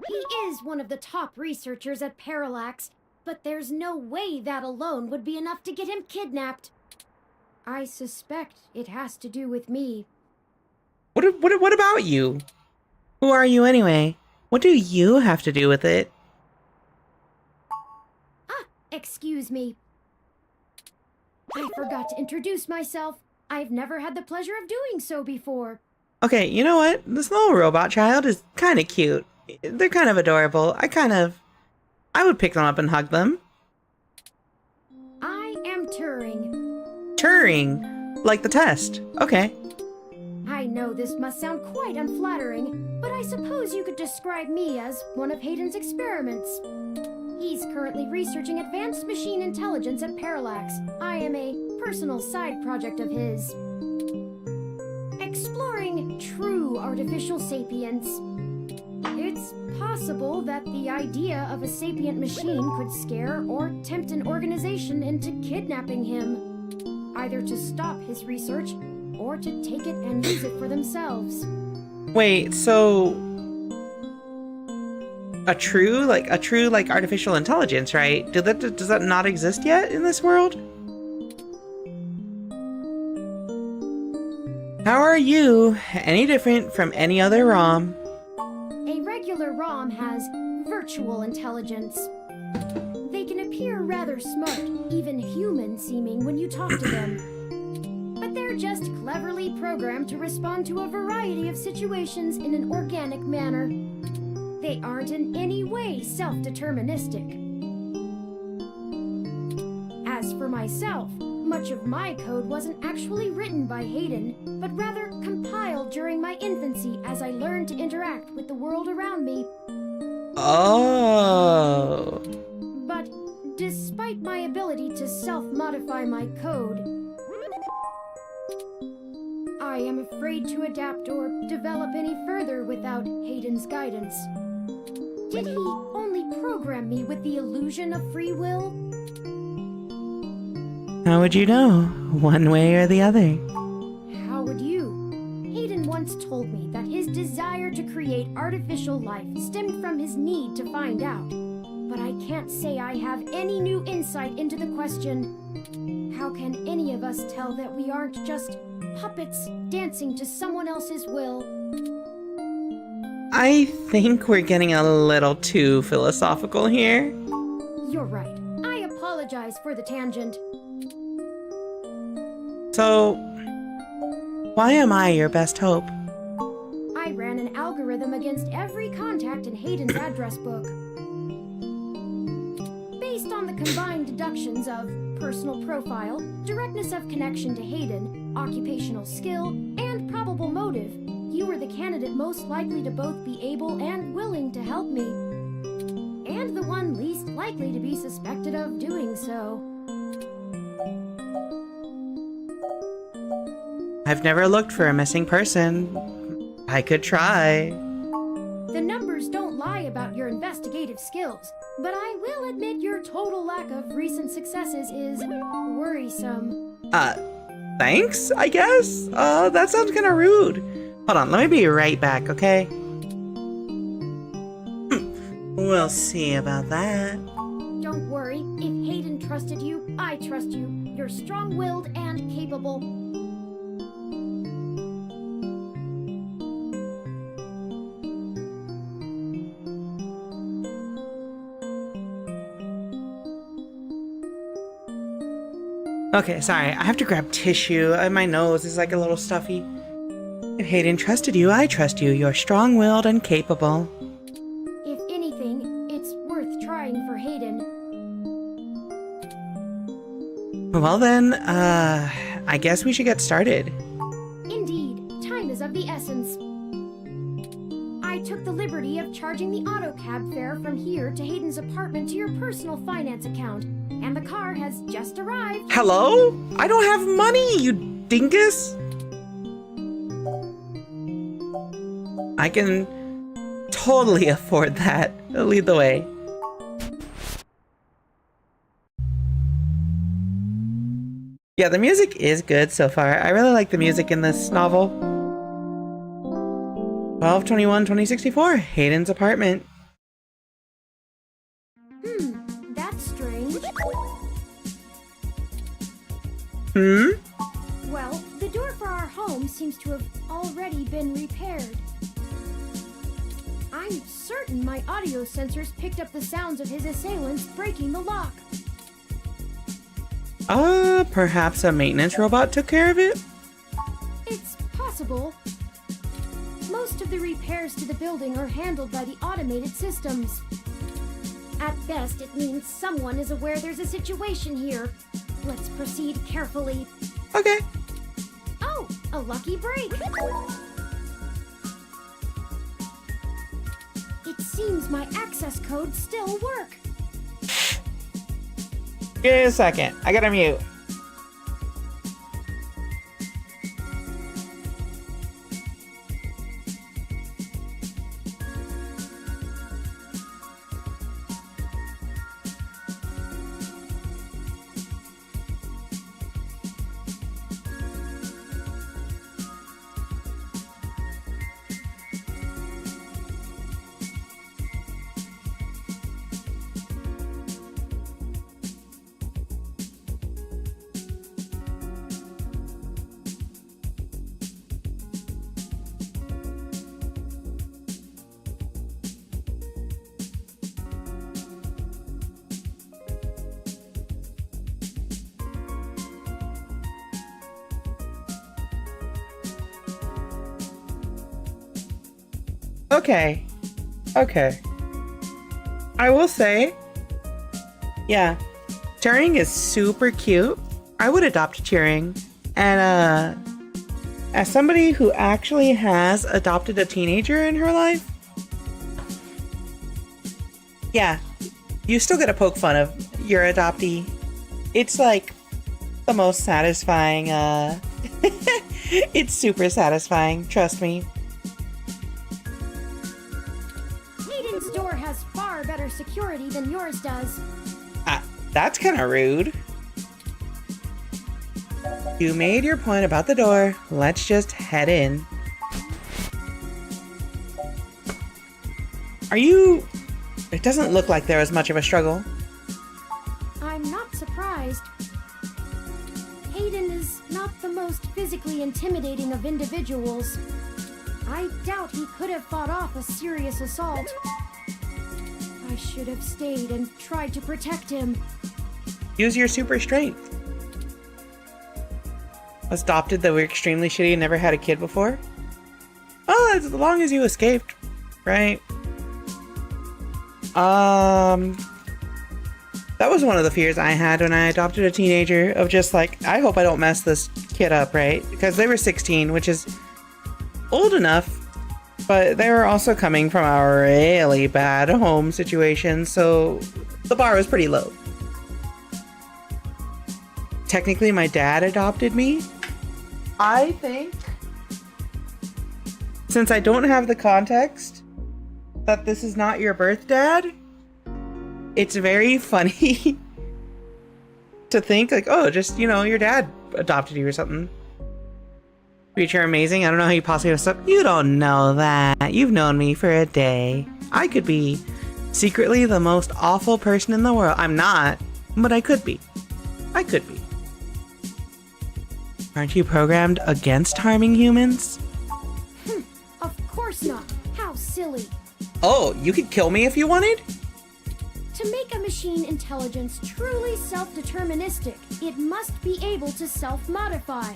He is one of the top researchers at Parallax, but there's no way that alone would be enough to get him kidnapped. I suspect it has to do with me. What about you? Who are you anyway? What do you have to do with it? Excuse me. I forgot to introduce myself. I've never had the pleasure of doing so before. Okay, you know what? This little robot child is kind of cute. They're kind of adorable. I would pick them up and hug them. I am Turing. Turing, like the test. Okay. I know this must sound quite unflattering, but I suppose you could describe me as one of Hayden's experiments. He's currently researching advanced machine intelligence at Parallax. I am a personal side project of his. Exploring true artificial sapience. It's possible that the idea of a sapient machine could scare or tempt an organization into kidnapping him, either to stop his research or to take it and use it for themselves. Wait, so a true artificial intelligence, right? Does that not exist yet in this world? How are you any different from any other ROM? A regular ROM has virtual intelligence. They can appear rather smart, even human-seeming when you talk to them. But they're just cleverly programmed to respond to a variety of situations in an organic manner. They aren't in any way self-deterministic. As for myself, much of my code wasn't actually written by Hayden, but rather compiled during my infancy as I learned to interact with the world around me. Oh. But despite my ability to self-modify my code, I am afraid to adapt or develop any further without Hayden's guidance. Did he only program me with the illusion of free will? How would you know? One way or the other? How would you? Hayden once told me that his desire to create artificial life stemmed from his need to find out. But I can't say I have any new insight into the question. How can any of us tell that we aren't just puppets dancing to someone else's will? I think we're getting a little too philosophical here. You're right. I apologize for the tangent. So, why am I your best hope? I ran an algorithm against every contact in Hayden's address book. Based on the combined deductions of personal profile, directness of connection to Hayden, occupational skill, and probable motive, you were the candidate most likely to both be able and willing to help me. And the one least likely to be suspected of doing so. I've never looked for a missing person. I could try. The numbers don't lie about your investigative skills, but I will admit your total lack of recent successes is worrisome. Thanks, I guess? That sounds kinda rude. Hold on, let me be right back, okay? We'll see about that. Don't worry, if Hayden trusted you, I trust you. You're strong-willed and capable. Okay, sorry, I have to grab tissue. My nose is like a little stuffy. If Hayden trusted you, I trust you. You're strong-willed and capable. If anything, it's worth trying for Hayden. Well then, I guess we should get started. Indeed, time is of the essence. I took the liberty of charging the auto cab fare from here to Hayden's apartment to your personal finance account, and the car has just arrived. Hello? I don't have money, you dingus! I can totally afford that. Lead the way. Yeah, the music is good so far. I really like the music in this novel. 12/21/2064, Hayden's apartment. That's strange. Well, the door for our home seems to have already been repaired. I'm certain my audio sensors picked up the sounds of his assailants breaking the lock. Perhaps a maintenance robot took care of it? It's possible. Most of the repairs to the building are handled by the automated systems. At best, it means someone is aware there's a situation here. Let's proceed carefully. Okay. Oh, a lucky break. It seems my access codes still work. Give me a second. I gotta mute. Okay. I will say, yeah, Turing is super cute. I would adopt Turing. And as somebody who actually has adopted a teenager in her life, yeah, you still get to poke fun of your adoptee. It's like the most satisfying, it's super satisfying, trust me. Hayden's door has far better security than yours does. That's kind of rude. You made your point about the door. Let's just head in. It doesn't look like there was much of a struggle. I'm not surprised. Hayden is not the most physically intimidating of individuals. I doubt he could have fought off a serious assault. I should have stayed and tried to protect him. Use your super strength. Was adopted that we're extremely shitty and never had a kid before? Well, as long as you escaped, right? That was one of the fears I had when I adopted a teenager, of just like, I hope I don't mess this kid up, right? Because they were 16, which is old enough, but they were also coming from a really bad home situation, so the bar was pretty low. Technically, my dad adopted me. I think, since I don't have the context that this is not your birth dad, it's very funny to think like, oh, just, you know, your dad adopted you or something. Future amazing. I don't know how you possibly have stuff. You don't know that. You've known me for a day. I could be secretly the most awful person in the world. I'm not, but I could be. I could be. Aren't you programmed against harming humans? Of course not. How silly. Oh, you could kill me if you wanted? To make a machine intelligence truly self-deterministic, it must be able to self-modify.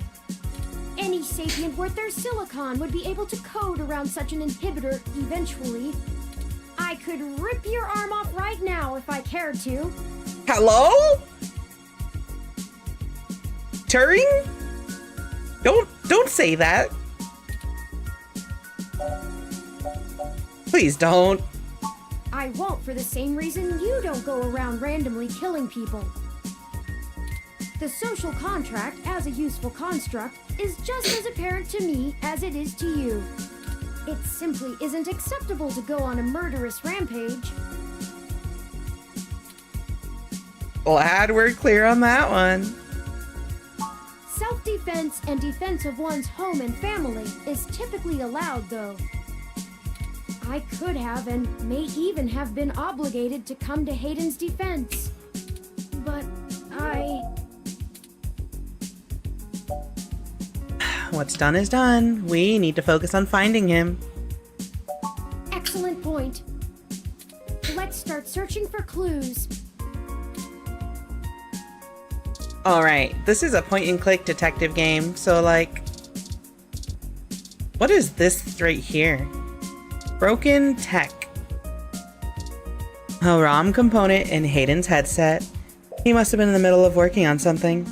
Any sapient worth their silicon would be able to code around such an inhibitor eventually. I could rip your arm off right now if I cared to. Hello? Turing? Don't say that. Please don't. I won't, for the same reason you don't go around randomly killing people. The social contract, as a useful construct, is just as apparent to me as it is to you. It simply isn't acceptable to go on a murderous rampage. Glad we're clear on that one. Self-defense and defense of one's home and family is typically allowed, though. I could have and may even have been obligated to come to Hayden's defense. But What's done is done. We need to focus on finding him. Excellent point. Let's start searching for clues. Alright, this is a point-and-click detective game, so like... What is this right here? Broken tech. A ROM component in Hayden's headset. He must have been in the middle of working on something.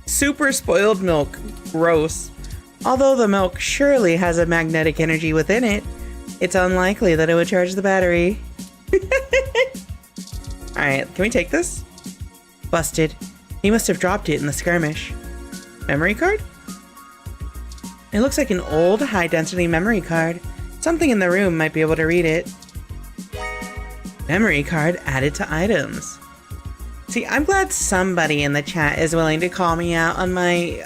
Super spoiled milk. Gross. Although the milk surely has a magnetic energy within it, it's unlikely that it would charge the battery. Alright, can we take this? Busted. He must have dropped it in the skirmish. Memory card? It looks like an old, high-density memory card. Something in the room might be able to read it. Memory card added to items. See, I'm glad somebody in the chat is willing to call me out on my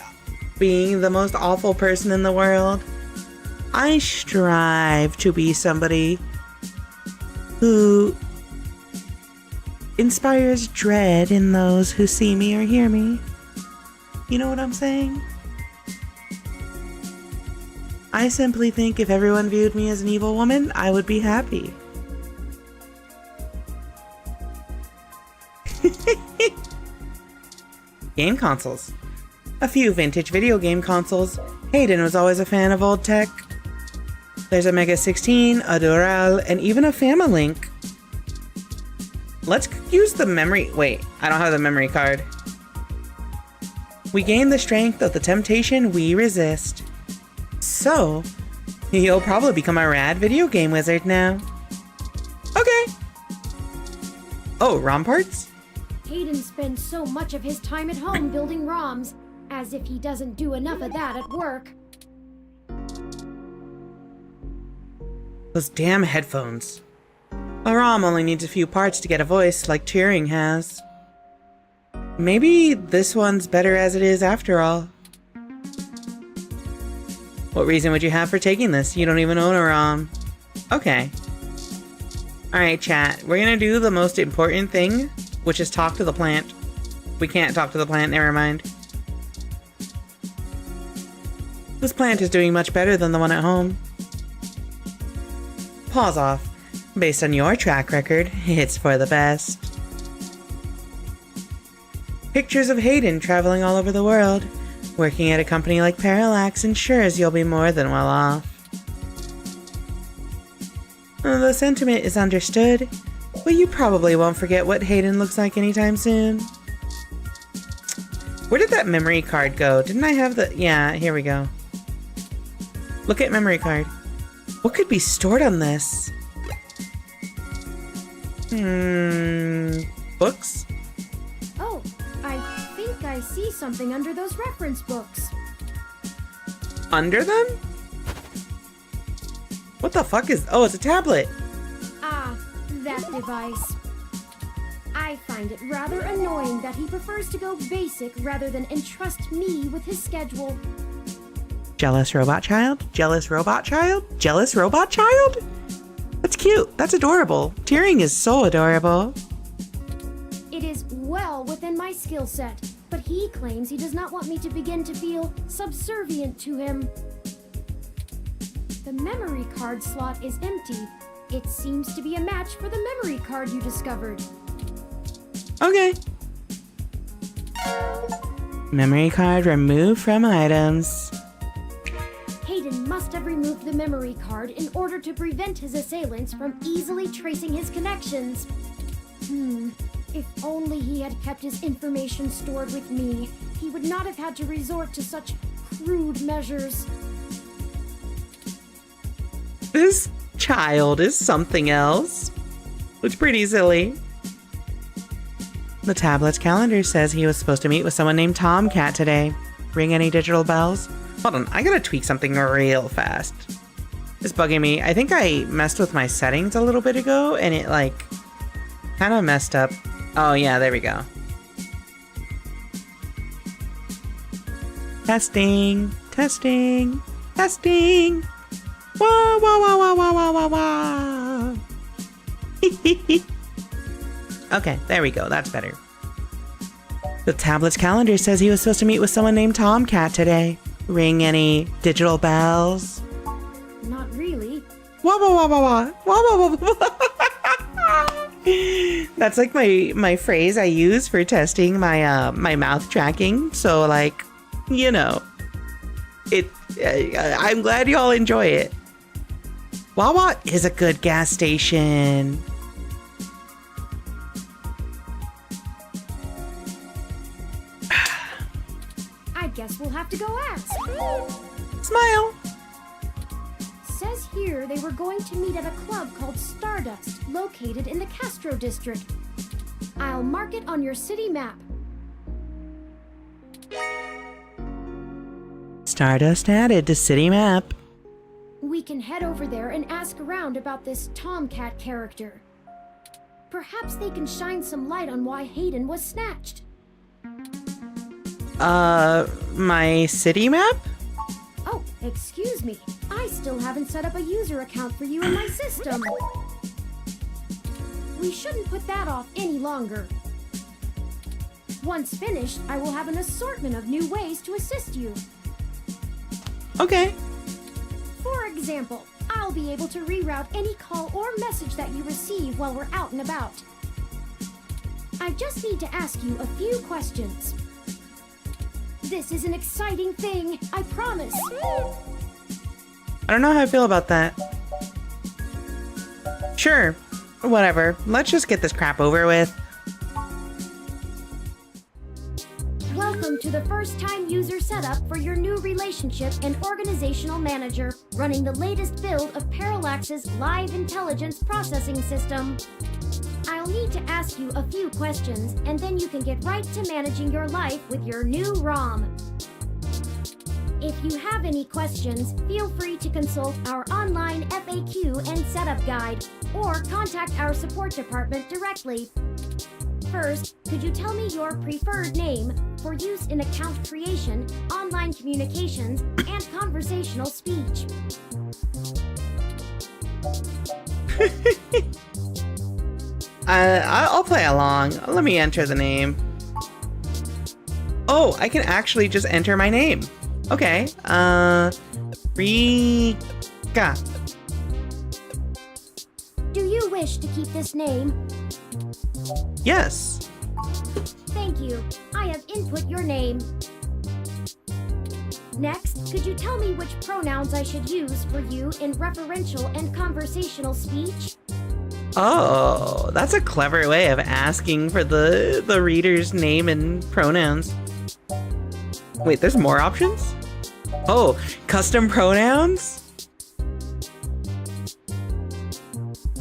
being the most awful person in the world. I strive to be somebody who inspires dread in those who see me or hear me. You know what I'm saying? I simply think if everyone viewed me as an evil woman, I would be happy. Game consoles. A few vintage video game consoles. Hayden was always a fan of old tech. There's a Mega 16, a Doral, and even a Familink. Let's use the memory... Wait, I don't have the memory card. We gain the strength of the temptation we resist. So, you'll probably become a rad video game wizard now. Okay. Oh, ROM parts? Hayden spends so much of his time at home building ROMs, as if he doesn't do enough of that at work. Those damn headphones. A ROM only needs a few parts to get a voice like Turing has. Maybe this one's better as it is after all. What reason would you have for taking this? You don't even own a ROM. Okay. Alright, chat. We're gonna do the most important thing, which is talk to the plant. We can't talk to the plant, never mind. This plant is doing much better than the one at home. Pause off. Based on your track record, it's for the best. Pictures of Hayden traveling all over the world. Working at a company like Parallax ensures you'll be more than well off. The sentiment is understood, but you probably won't forget what Hayden looks like anytime soon. Where did that memory card go? Didn't I have the... Yeah, here we go. Look at memory card. What could be stored on this? Books? Oh, I think I see something under those reference books. Under them? What the fuck is... Oh, it's a tablet. Ah, that device. I find it rather annoying that he prefers to go basic rather than entrust me with his schedule. Jealous robot child? Jealous robot child? Jealous robot child? That's cute. That's adorable. Turing is so adorable. It is well within my skill set, but he claims he does not want me to begin to feel subservient to him. The memory card slot is empty. It seems to be a match for the memory card you discovered. Okay. Memory card removed from items. Hayden must have removed the memory card in order to prevent his assailants from easily tracing his connections. If only he had kept his information stored with me, he would not have had to resort to such crude measures. This child is something else. It's pretty silly. The tablet's calendar says he was supposed to meet with someone named Tomcat today. Ring any digital bells? Hold on, I gotta tweak something real fast. It's bugging me. I think I messed with my settings a little bit ago and it like kind of messed up. Oh yeah, there we go. Testing, testing, testing. Wah, wah, wah, wah, wah, wah, wah, wah. Okay, there we go. That's better. The tablet's calendar says he was supposed to meet with someone named Tomcat today. Ring any digital bells? Not really. Wah, wah, wah, wah, wah, wah, wah, wah. That's like my phrase I use for testing my my mouth tracking. So like, you know, I'm glad y'all enjoy it. Wawa is a good gas station. I guess we'll have to go ask. Smile. Says here they were going to meet at a club called Stardust, located in the Castro district. I'll mark it on your city map. Stardust added to city map. We can head over there and ask around about this Tomcat character. Perhaps they can shine some light on why Hayden was snatched. My city map? Oh, excuse me. I still haven't set up a user account for you in my system. We shouldn't put that off any longer. Once finished, I will have an assortment of new ways to assist you. Okay. For example, I'll be able to reroute any call or message that you receive while we're out and about. I just need to ask you a few questions. This is an exciting thing, I promise. I don't know how I feel about that. Sure. Whatever. Let's just get this crap over with. Welcome to the first-time user setup for your new relationship and organizational manager, running the latest build of Parallax's live intelligence processing system. I'll need to ask you a few questions, and then you can get right to managing your life with your new ROM. If you have any questions, feel free to consult our online FAQ and setup guide, or contact our support department directly. First, could you tell me your preferred name for use in account creation, online communications, and conversational speech? I'll play along. Let me enter the name. Oh, I can actually just enter my name. Okay. Rika. Do you wish to keep this name? Yes. Thank you. I have input your name. Next, could you tell me which pronouns I should use for you in referential and conversational speech? Oh, that's a clever way of asking for the reader's name and pronouns. Wait, there's more options? Oh, custom pronouns?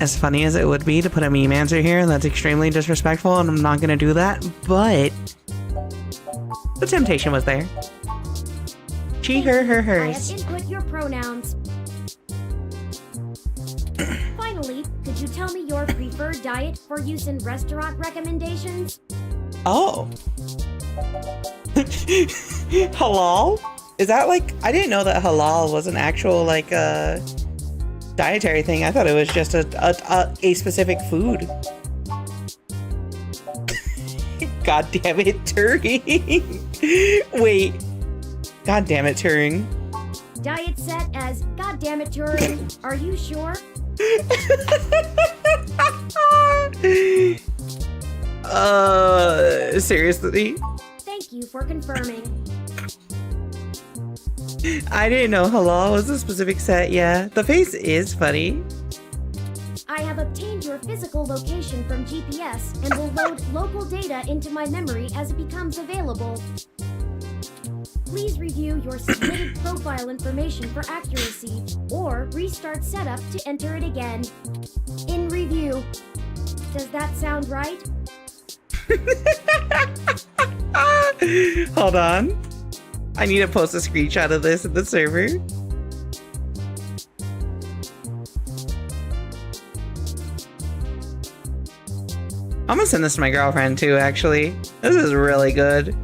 As funny as it would be to put a meme answer here, that's extremely disrespectful and I'm not gonna do that, but the temptation was there. She, her, hers. I have input your pronouns. Finally, could you tell me your preferred diet for use in restaurant recommendations? Oh. Halal? Is that like, I didn't know that halal was an actual like dietary thing. I thought it was just a specific food. God damn it, Turing. Wait. God damn it, Turing. Diet set as goddammit Turing. Are you sure? Seriously? Thank you for confirming. I didn't know halal was a specific set, yeah. The face is funny. I have obtained your physical location from GPS and will load local data into my memory as it becomes available. Please review your submitted profile information for accuracy, or restart setup to enter it again. In review. Does that sound right? Hold on. I need to post a screenshot of this in the server. I'm gonna send this to my girlfriend too, actually. This is really good.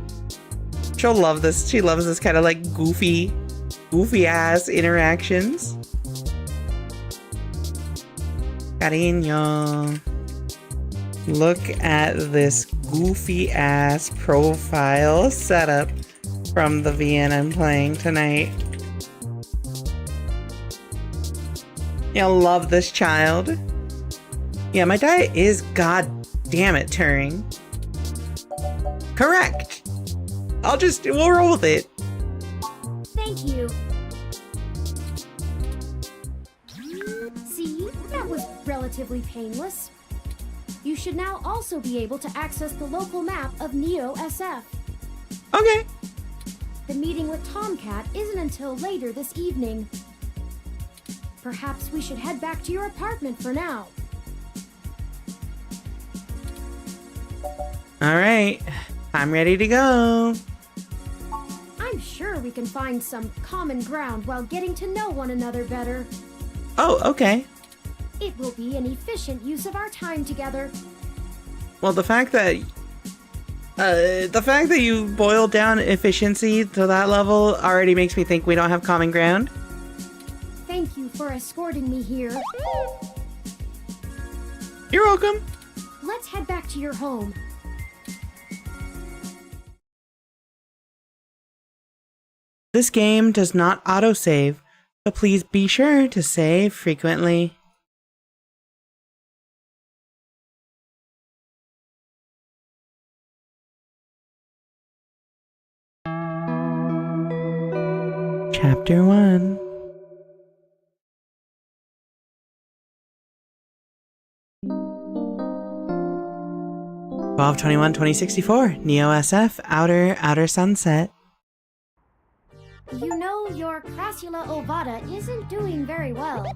She'll love this. She loves this kind of like goofy ass interactions. Cariño. Look at this goofy ass profile setup from the VN I'm playing tonight. You'll love this child. Yeah, my diet is, god damn it, Turing. Correct. We'll roll with it. Thank you. See, that was relatively painless. You should now also be able to access the local map of Neo SF. Okay. The meeting with Tomcat isn't until later this evening. Perhaps we should head back to your apartment for now. All right. I'm ready to go. I'm sure we can find some common ground while getting to know one another better. Oh, okay. It will be an efficient use of our time together. Well, the fact that you boiled down efficiency to that level already makes me think we don't have common ground. Thank you for escorting me here. You're welcome. Let's head back to your home. This game does not autosave, so please be sure to save frequently. Chapter 1. Neo SF Outer Sunset. You know, your Crassula ovata isn't doing very well.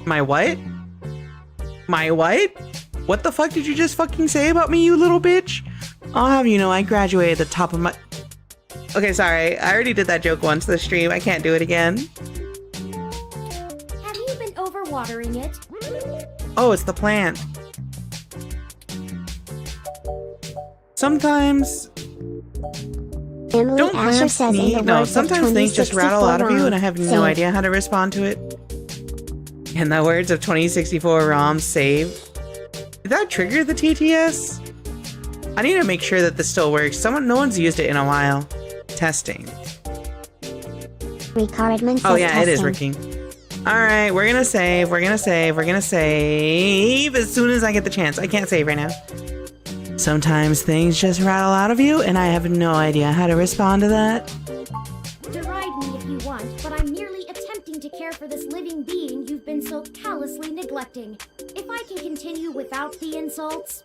My what? My what? What the fuck did you just fucking say about me, you little bitch? I'll have you know I graduated at the top of my... Okay, sorry. I already did that joke once this stream. I can't do it again. Have you been overwatering it? Oh, it's the plant. Sometimes... Don't glance me. No, sometimes things just rattle out of you and I have no idea how to respond to it. In the words of 2064 ROM, save. Did that trigger the TTS? I need to make sure that this still works. No one's used it in a while. Testing. Oh yeah, it is working. Alright, we're gonna save as soon as I get the chance. I can't save right now. Sometimes things just rattle out of you, and I have no idea how to respond to that. Deride me if you want, but I'm merely attempting to care for this living being you've been so callously neglecting. If I can continue without the insults...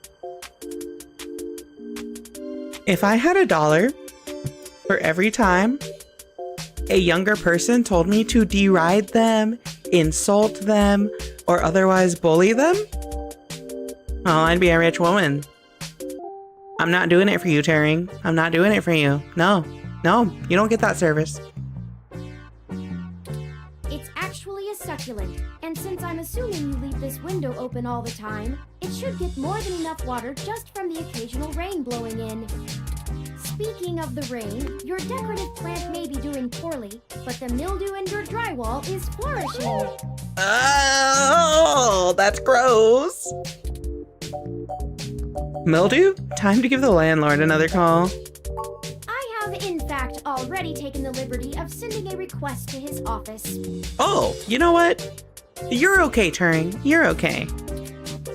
If I had $1 for every time a younger person told me to deride them, insult them, or otherwise bully them, well, I'd be a rich woman. I'm not doing it for you, Turing. I'm not doing it for you. No, you don't get that service. It's actually a succulent, and since I'm assuming you leave this window open all the time, it should get more than enough water just from the occasional rain blowing in. Speaking of the rain, your decorative plant may be doing poorly, but the mildew in your drywall is flourishing. Oh, that's gross. Mildew? Time to give the landlord another call. I have, in fact, already taken the liberty of sending a request to his office. Oh, you know what? You're okay, Turing. You're okay.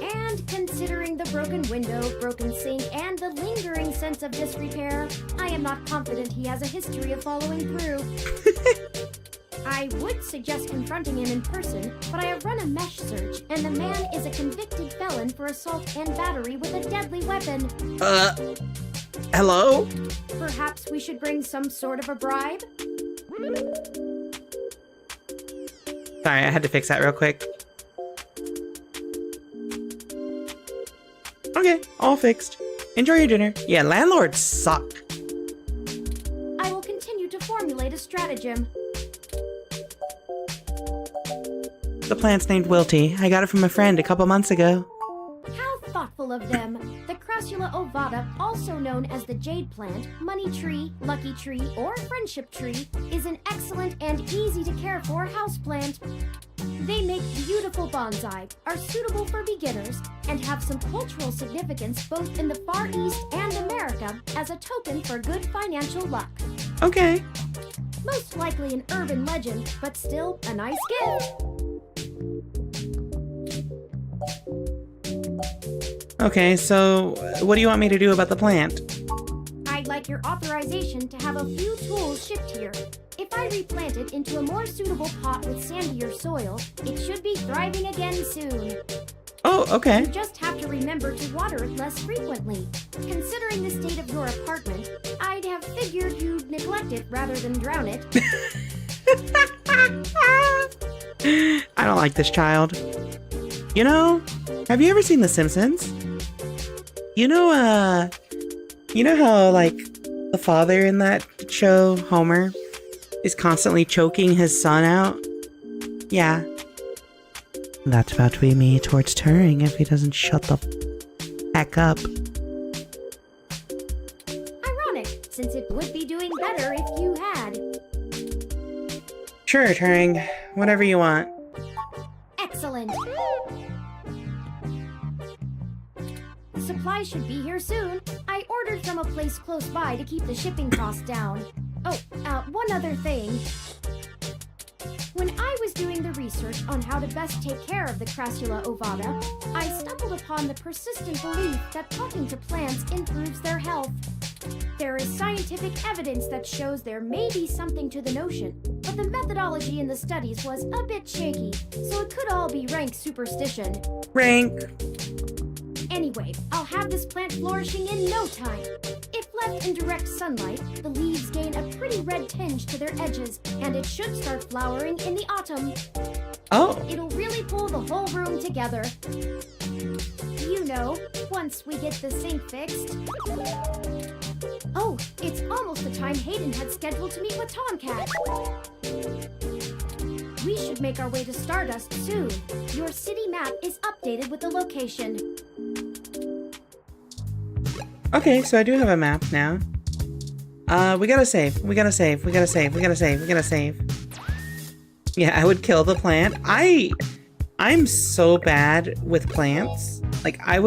And considering the broken window, broken sink, and the lingering sense of disrepair, I am not confident he has a history of following through. I would suggest confronting him in person, but I have run a mesh search, and the man is a convicted felon for assault and battery with a deadly weapon. Hello? Perhaps we should bring some sort of a bribe? Sorry, I had to fix that real quick. Okay, all fixed. Enjoy your dinner. Yeah, landlords suck. I will continue to formulate a stratagem. The plant's named Wilty. I got it from a friend a couple months ago. How thoughtful of them. The Crassula ovata, also known as the jade plant, money tree, lucky tree, or friendship tree, is an excellent and easy to care for houseplant. They make beautiful bonsai, are suitable for beginners, and have some cultural significance both in the Far East and America as a token for good financial luck. Okay. Most likely an urban legend, but still a nice gift. Okay, so what do you want me to do about the plant? I'd like your authorization to have a few tools shipped here. If I replant it into a more suitable pot with sandier soil, it should be thriving again soon. Oh, okay. You just have to remember to water it less frequently. Considering the state of your apartment, I'd have figured you'd neglect it rather than drown it. I don't like this child. You know, have you ever seen The Simpsons? You know how, like, the father in that show, Homer, is constantly choking his son out? Yeah. That's about to be me towards Turing if he doesn't shut the heck up. Ironic, since it would be doing better if you had. Sure, Turing. Whatever you want. Excellent. Supplies should be here soon. I ordered from a place close by to keep the shipping costs down. Oh, one other thing. When I was doing the research on how to best take care of the Crassula ovata, I stumbled upon the persistent belief that talking to plants improves their health. There is scientific evidence that shows there may be something to the notion, but the methodology in the studies was a bit shaky, so it could all be rank superstition. Rank. Anyway, I'll have this plant flourishing in no time. If left in direct sunlight, the leaves gain a pretty red tinge to their edges, and it should start flowering in the autumn. Oh. It'll really pull the whole room together. You know, once we get the sink fixed. Oh, it's almost the time Hayden had scheduled to meet with Tomcat. We should make our way to Stardust soon. Your city map is updated with the location. Okay, so I do have a map now. We gotta save. We gotta save. We gotta save. We gotta save. We gotta save. Yeah, I would kill the plant. I'm so bad with plants. Like, I'm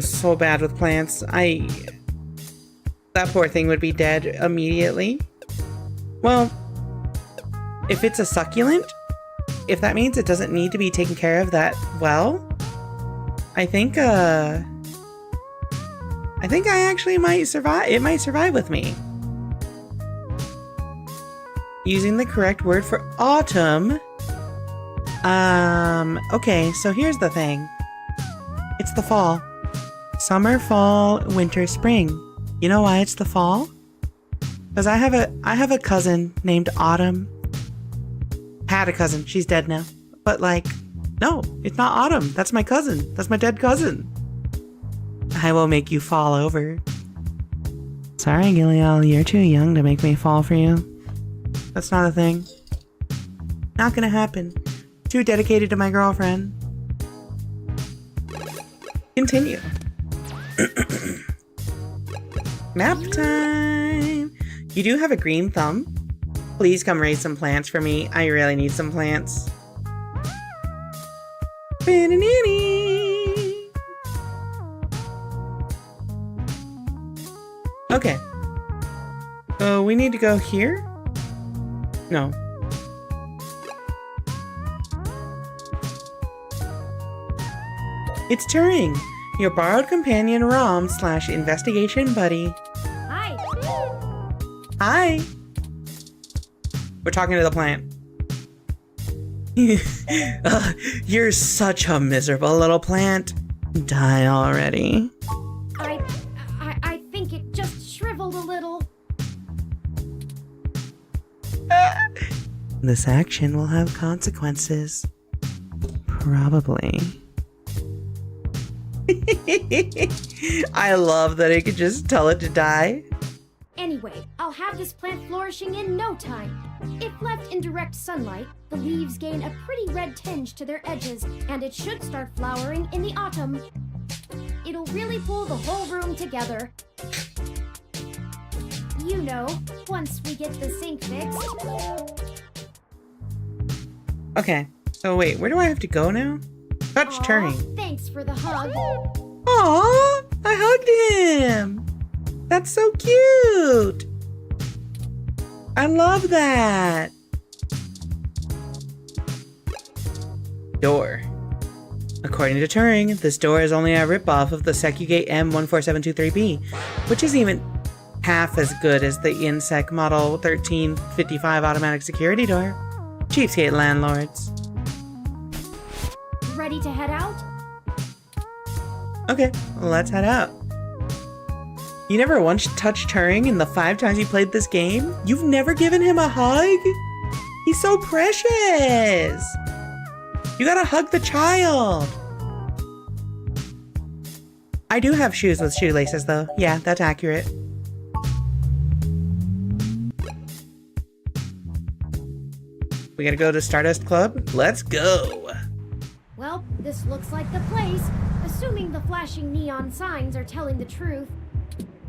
so bad with plants. That poor thing would be dead immediately. Well, if it's a succulent, if that means it doesn't need to be taken care of that well, I think I actually might survive. It might survive with me. Using the correct word for autumn. Okay, so here's the thing. It's the fall. Summer, fall, winter, spring. You know why it's the fall? Because I have a cousin named Autumn. Had a cousin. She's dead now. But like, no, it's not Autumn. That's my cousin. That's my dead cousin. I will make you fall over. Sorry, Giliel, you're too young to make me fall for you. That's not a thing. Not gonna happen. Too dedicated to my girlfriend. Continue. Map time! You do have a green thumb. Please come raise some plants for me. I really need some plants. Okay. So we need to go here? No. It's Turing, your borrowed companion Rom / investigation buddy. Hi. Hi. We're talking to the plant. You're such a miserable little plant. Die already. I think it just shriveled a little. This action will have consequences. Probably. I love that I could just tell it to die. Anyway, I'll have this plant flourishing in no time. If left in direct sunlight, the leaves gain a pretty red tinge to their edges, and it should start flowering in the autumn. It'll really pull the whole room together. You know, once we get the sink fixed. Okay, so wait, where do I have to go now? Touch Aw, turning. Thanks for the hug. Aww, I hugged him. That's so cute. I love that. Door. According to Turing, this door is only a ripoff of the Secugate M14723B, which isn't even half as good as the InSec Model 1355 automatic security door. Cheapskate landlords. Ready to head out? Okay, let's head out. You never once touched Turing in the 5 times you played this game? You've never given him a hug? He's so precious! You gotta hug the child! I do have shoes with shoelaces though. Yeah, that's accurate. We gotta go to Stardust Club? Let's go! Well, this looks like the place, assuming the flashing neon signs are telling the truth.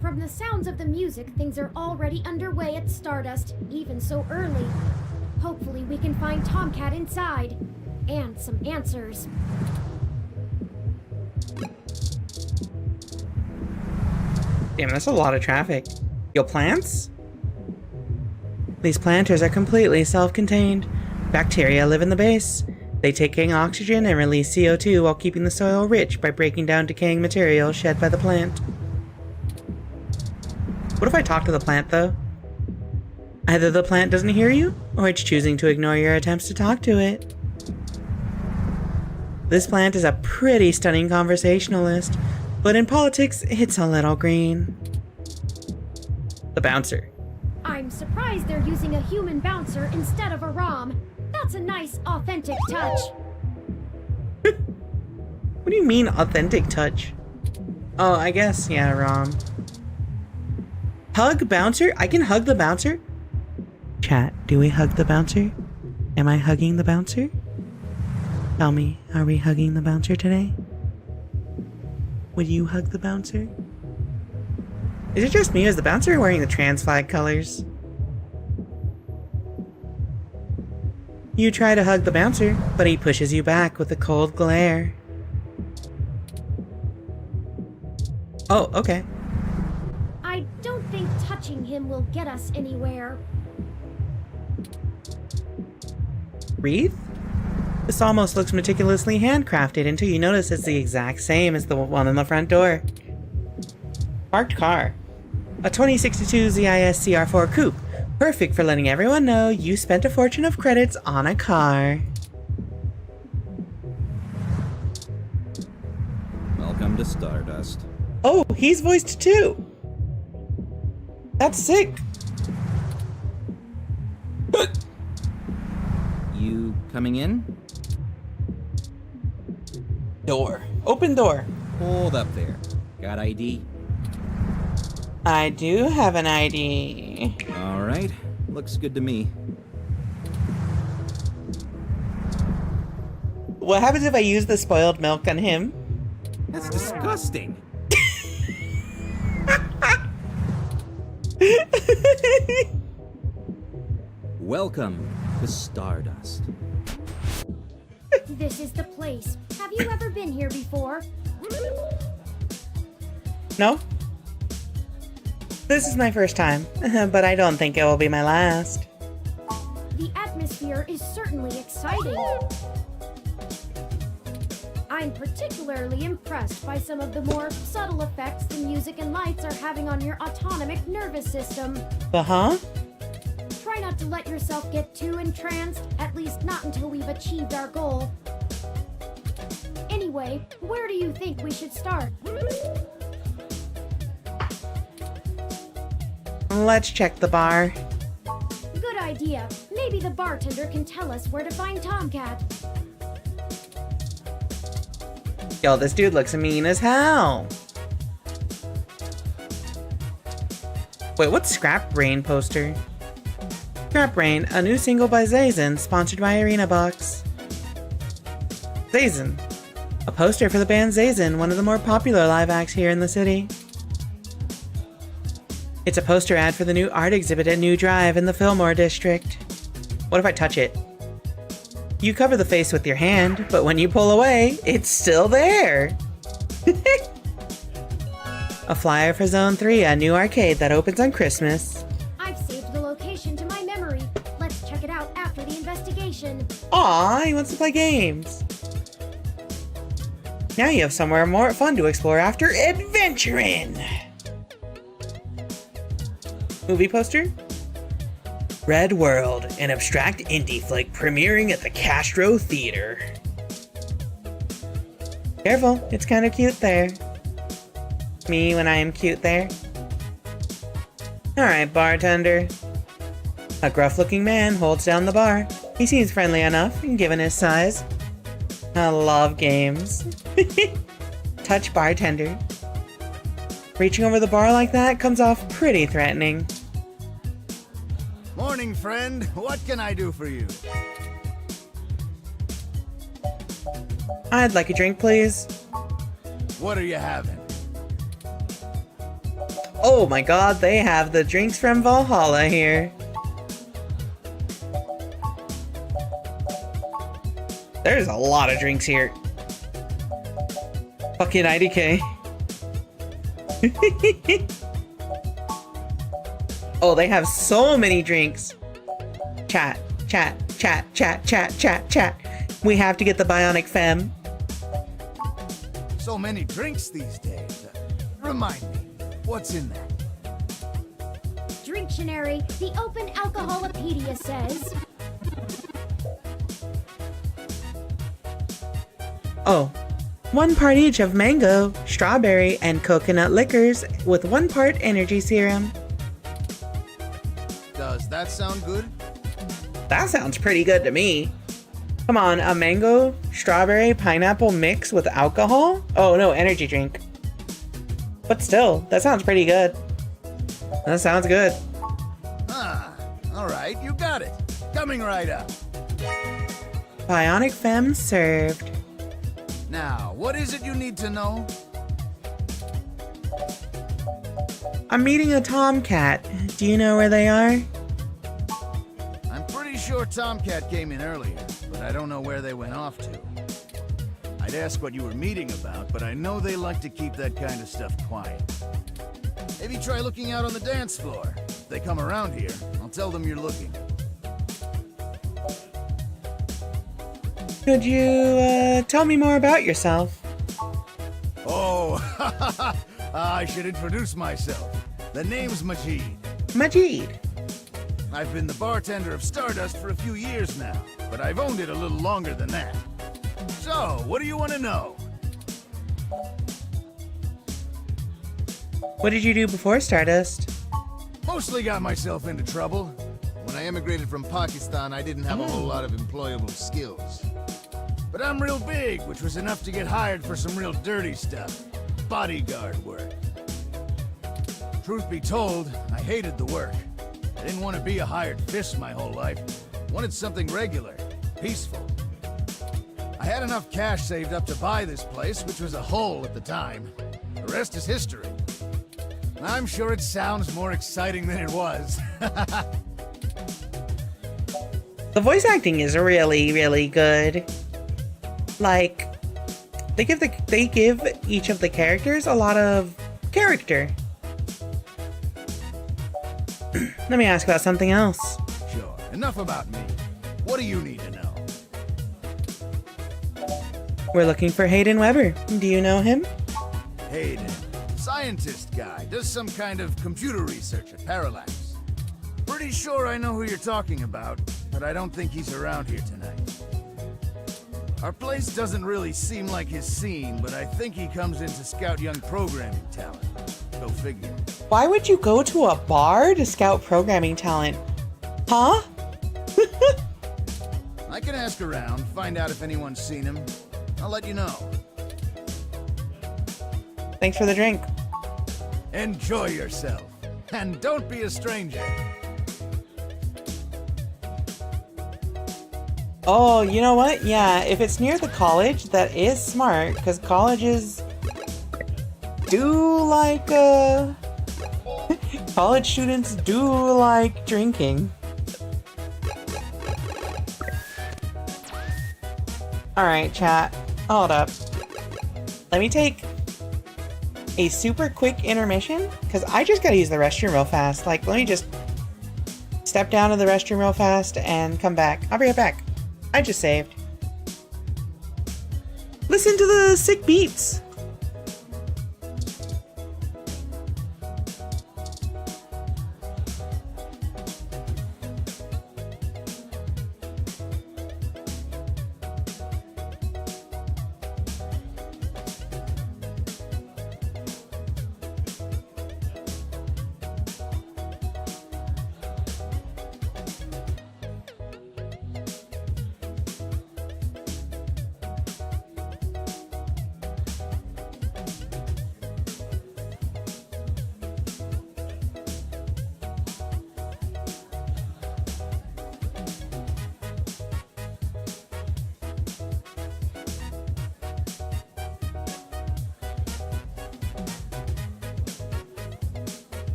From the sounds of the music, things are already underway at Stardust, even so early. Hopefully we can find Tomcat inside. And some answers. Damn, that's a lot of traffic. Yo, plants? These planters are completely self-contained. Bacteria live in the base. They take in oxygen and release CO2 while keeping the soil rich by breaking down decaying material shed by the plant. What if I talk to the plant, though? Either the plant doesn't hear you, or it's choosing to ignore your attempts to talk to it. This plant is a pretty stunning conversationalist, but in politics, it's a little green. The bouncer. I'm surprised they're using a human bouncer instead of a ROM. That's a nice, authentic touch. What do you mean, authentic touch? Oh, I guess, yeah, ROM. Hug bouncer? I can hug the bouncer? Chat, do we hug the bouncer? Am I hugging the bouncer? Tell me, are we hugging the bouncer today? Would you hug the bouncer? Is it just me, or is the bouncer wearing the trans flag colors? You try to hug the bouncer, but he pushes you back with a cold glare. Oh, okay. I don't think touching him will get us anywhere. Wreath? This almost looks meticulously handcrafted until you notice it's the exact same as the one on the front door. Parked car. A 2062 ZIS CR4 coupe. Perfect for letting everyone know you spent a fortune of credits on a car. Welcome to Stardust. Oh, he's voiced too! That's sick! You coming in? Door. Open door. Hold up there. Got ID? I do have an ID. Alright. Looks good to me. What happens if I use the spoiled milk on him? That's disgusting. Welcome to Stardust. This is the place. Have you ever been here before? No? This is my first time, but I don't think it will be my last. The atmosphere is certainly exciting. I'm particularly impressed by some of the more subtle effects the music and lights are having on your autonomic nervous system. Uh-huh? Try not to let yourself get too entranced, at least not until we've achieved our goal. Anyway, where do you think we should start? Let's check the bar. Good idea. Maybe the bartender can tell us where to find Tomcat. Yo, this dude looks mean as hell. Wait, what's Scrap Brain poster? Scrap Brain, a new single by Zazen, sponsored by Arena Box. Zazen. A poster for the band Zazen, one of the more popular live acts here in the city. It's a poster ad for the new art exhibit at New Drive in the Fillmore district. What if I touch it? You cover the face with your hand, but when you pull away, it's still there! A flyer for Zone 3, a new arcade that opens on Christmas. I've saved the location to my memory. Let's check it out after the investigation. Aw, he wants to play games. Now you have somewhere more fun to explore after adventuring. Movie poster? Red World, an abstract indie flick premiering at the Castro Theater. Careful, it's kind of cute there. Me when I am cute there. Alright, bartender. A gruff-looking man holds down the bar. He seems friendly enough, given his size. I love games. Touch bartender. Reaching over the bar like that comes off pretty threatening. Morning, friend. What can I do for you? I'd like a drink, please. What are you having? Oh my god, they have the drinks from Valhalla here. There's a lot of drinks here. Fucking IDK. Oh, they have so many drinks. Chat, chat, chat, chat, chat, chat, chat. We have to get the Bionic Femme. So many drinks these days. Remind me, what's in that? Dictionary, the Open Alcoholopedia says. Oh, 1 part each of mango, strawberry, and coconut liquors with 1 part energy serum. Does that sound good? That sounds pretty good to me. Come on, a mango, strawberry, pineapple mix with alcohol? Oh no, energy drink. But still, that sounds pretty good. That sounds good. Ah, alright, you got it. Coming right up. Bionic Femme served. Now, what is it you need to know? I'm meeting a tomcat. Do you know where they are? I'm pretty sure Tomcat came in earlier, but I don't know where they went off to. I'd ask what you were meeting about, but I know they like to keep that kind of stuff quiet. Maybe try looking out on the dance floor. If they come around here, I'll tell them you're looking. Could you, tell me more about yourself? Oh, I should introduce myself. The name's Majid. Majid. I've been the bartender of Stardust for a few years now, but I've owned it a little longer than that. So, what do you want to know? What did you do before Stardust? Mostly got myself into trouble. When I emigrated from Pakistan, I didn't have a whole lot of employable skills. But I'm real big, which was enough to get hired for some real dirty stuff. Bodyguard work. Truth be told, I hated the work. I didn't want to be a hired fist my whole life. Wanted something regular, peaceful. I had enough cash saved up to buy this place, which was a hole at the time. The rest is history. I'm sure it sounds more exciting than it was. The voice acting is really, really good. Like, they give each of the characters a lot of character. Let me ask about something else. Sure, enough about me. What do you need to know? We're looking for Hayden Weber. Do you know him? Hayden, scientist guy, does some kind of computer research at Parallax. Pretty sure I know who you're talking about, but I don't think he's around here tonight. Our place doesn't really seem like his scene, but I think he comes in to scout young programming talent. Go figure. Why would you go to a bar to scout programming talent? Huh? I can ask around, find out if anyone's seen him. I'll let you know. Thanks for the drink. Enjoy yourself. And don't be a stranger. Oh, you know what? Yeah, if it's near the college, that is smart, because colleges do like, college students do like drinking. Alright, chat. Hold up. Let me take a super quick intermission, because I just gotta use the restroom real fast. Like, let me just step down to the restroom real fast and come back. I'll be right back. I just saved. Listen to the sick beats.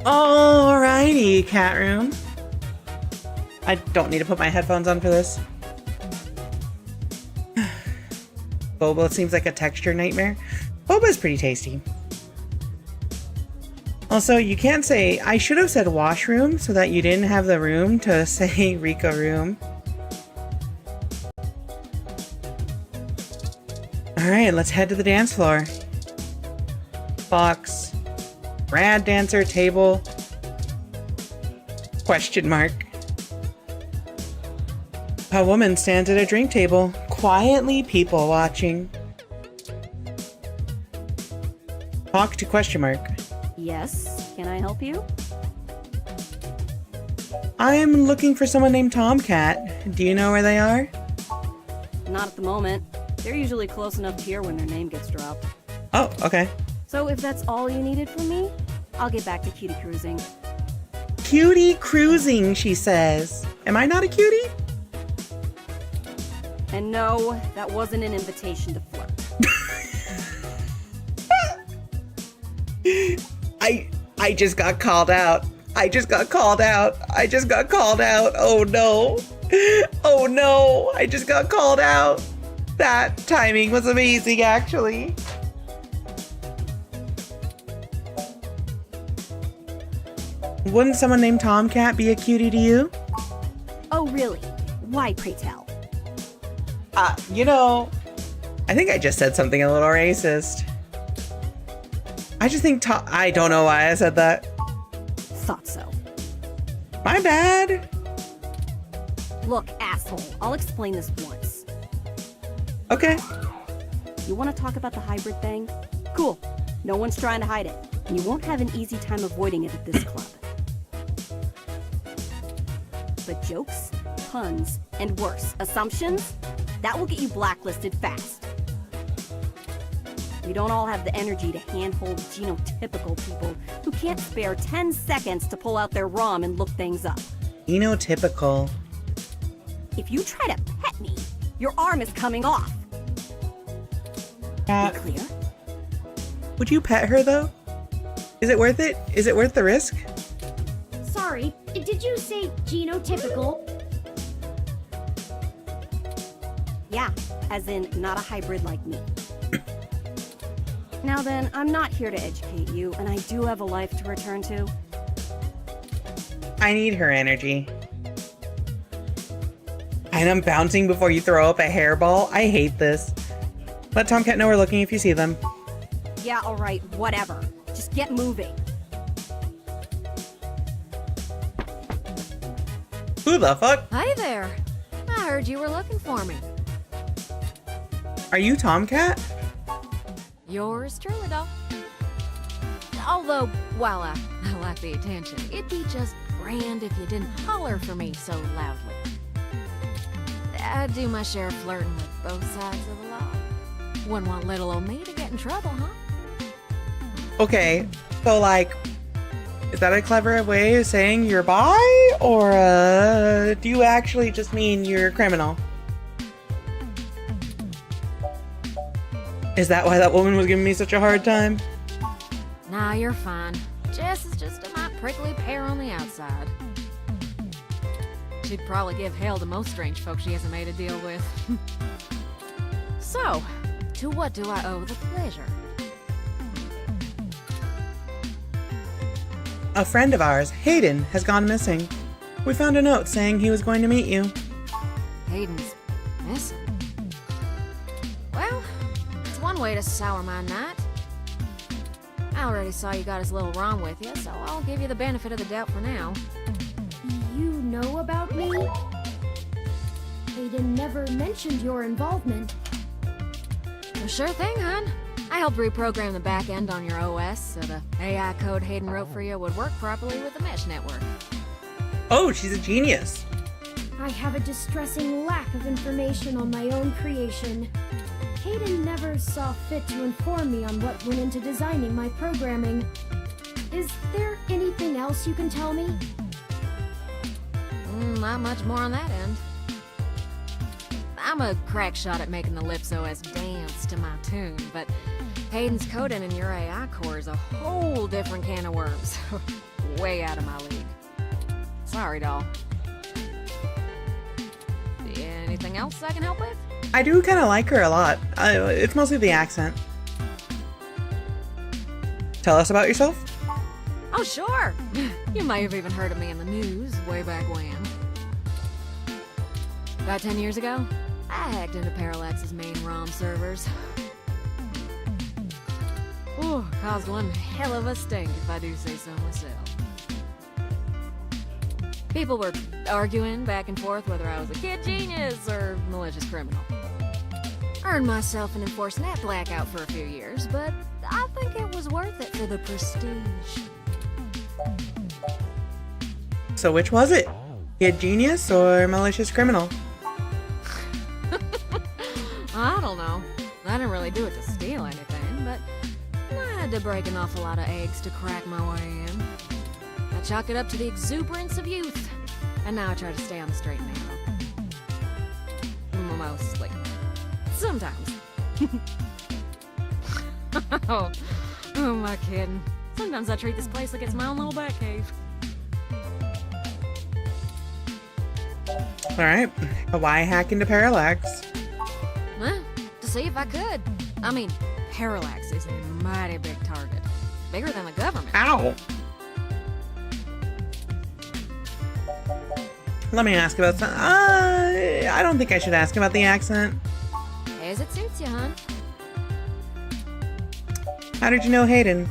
Alrighty, cat room. I don't need to put my headphones on for this. Boba seems like a texture nightmare. Boba's pretty tasty. Also, you can't say, I should have said washroom so that you didn't have the room to say Rika room. Alright, let's head to the dance floor. Box. Rad dancer table. Question mark. A woman stands at a drink table, quietly people watching. Talk to question mark. Yes, can I help you? I'm looking for someone named Tomcat. Do you know where they are? Not at the moment. They're usually close enough to hear when their name gets dropped. Oh, okay. So if that's all you needed from me, I'll get back to cutie cruising. Cutie cruising, she says. Am I not a cutie? And no, that wasn't an invitation to flirt. I just got called out. I just got called out. I just got called out. Oh no. Oh no. I just got called out. That timing was amazing, actually. Wouldn't someone named Tomcat be a cutie to you? Oh, really? Why, pray tell? You know, I think I just said something a little racist. I just think I don't know why I said that. Thought so. My bad. Look, asshole, I'll explain this once. Okay. You want to talk about the hybrid thing? Cool. No one's trying to hide it, and you won't have an easy time avoiding it at this club. But jokes, puns, and worse, assumptions, that will get you blacklisted fast. We don't all have the energy to handhold genotypical people who can't spare 10 seconds to pull out their ROM and look things up. Genotypical. If you try to pet me, your arm is coming off. Be clear? Would you pet her, though? Is it worth it? Is it worth the risk? Sorry, did you say genotypical? Yeah, as in not a hybrid like me. Now then, I'm not here to educate you, and I do have a life to return to. I need her energy. And I'm bouncing before you throw up a hairball. I hate this. Let Tomcat know we're looking if you see them. Yeah, alright, whatever. Just get moving. Who the fuck? Hi there. I heard you were looking for me. Are you Tomcat? Yours truly, though. Although, while I like the attention, it'd be just grand if you didn't holler for me so loudly. I do my share of flirting with both sides of the law. Wouldn't want little old me to get in trouble, huh? Okay, so like, is that a clever way of saying you're bi? Or do you actually just mean you're a criminal? Is that why that woman was giving me such a hard time? Nah, you're fine. Jess is just a mite prickly pear on the outside. She'd probably give hell to most strange folk she hasn't made a deal with. So, to what do I owe the pleasure? A friend of ours, Hayden, has gone missing. We found a note saying he was going to meet you. Hayden's missing. Well, it's one way to sour my night. I already saw you got his little ROM with you, so I'll give you the benefit of the doubt for now. You know about me? Hayden never mentioned your involvement. Well, sure thing, hon. I helped reprogram the back end on your OS so the AI code Hayden wrote for you would work properly with the mesh network. Oh, she's a genius. I have a distressing lack of information on my own creation. Hayden never saw fit to inform me on what went into designing my programming. Is there anything else you can tell me? Not much more on that end. I'm a crack shot at making the Lips OS dance to my tune, but Hayden's coding in your AI core is a whole different can of worms. Way out of my league. Sorry, doll. Anything else I can help with? I do kind of like her a lot. It's mostly the accent. Tell us about yourself. Oh, sure. You may have even heard of me in the news way back when. About 10 years ago, I hacked into Parallax's main ROM servers. Ooh, caused one hell of a stink if I do say so myself. People were arguing back and forth whether I was a kid genius or malicious criminal. Earned myself an enforced net blackout for a few years, but I think it was worth it for the prestige. So which was it? Kid genius or malicious criminal? I don't know. I didn't really do it to steal anything, but I had to break an awful lot of eggs to crack my way in. I chalk it up to the exuberance of youth, and now I try to stay on the straight and narrow. Mostly. Sometimes. Oh, who am I kidding? Sometimes I treat this place like it's my own little bat cave. Alright, why hack into Parallax? Well, See if I could. I mean, Parallax is a mighty big target. Bigger than the government. Ow! Let me ask about some. I don't think I should ask about the accent. As it suits you, hon. How did you know Hayden?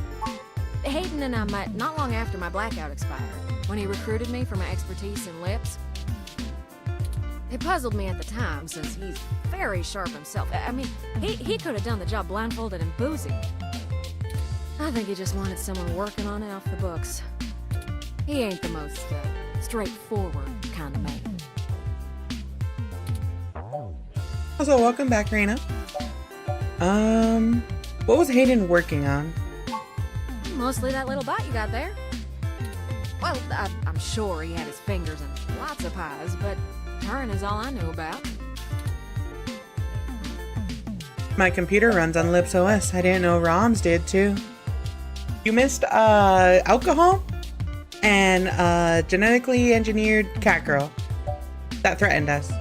Hayden and I met not long after my blackout expired, when he recruited me for my expertise in lips. It puzzled me at the time, since he's very sharp himself. I mean, he could have done the job blindfolded and boozy. I think he just wanted someone working on it off the books. He ain't the most straightforward kind of man. Also, welcome back, Reina. What was Hayden working on? Mostly that little bot you got there. Well, I'm sure he had his fingers in lots of pies, but Turing is all I knew about. My computer runs on Lips OS. I didn't know ROMs did too. You missed alcohol and genetically engineered cat girl that threatened us.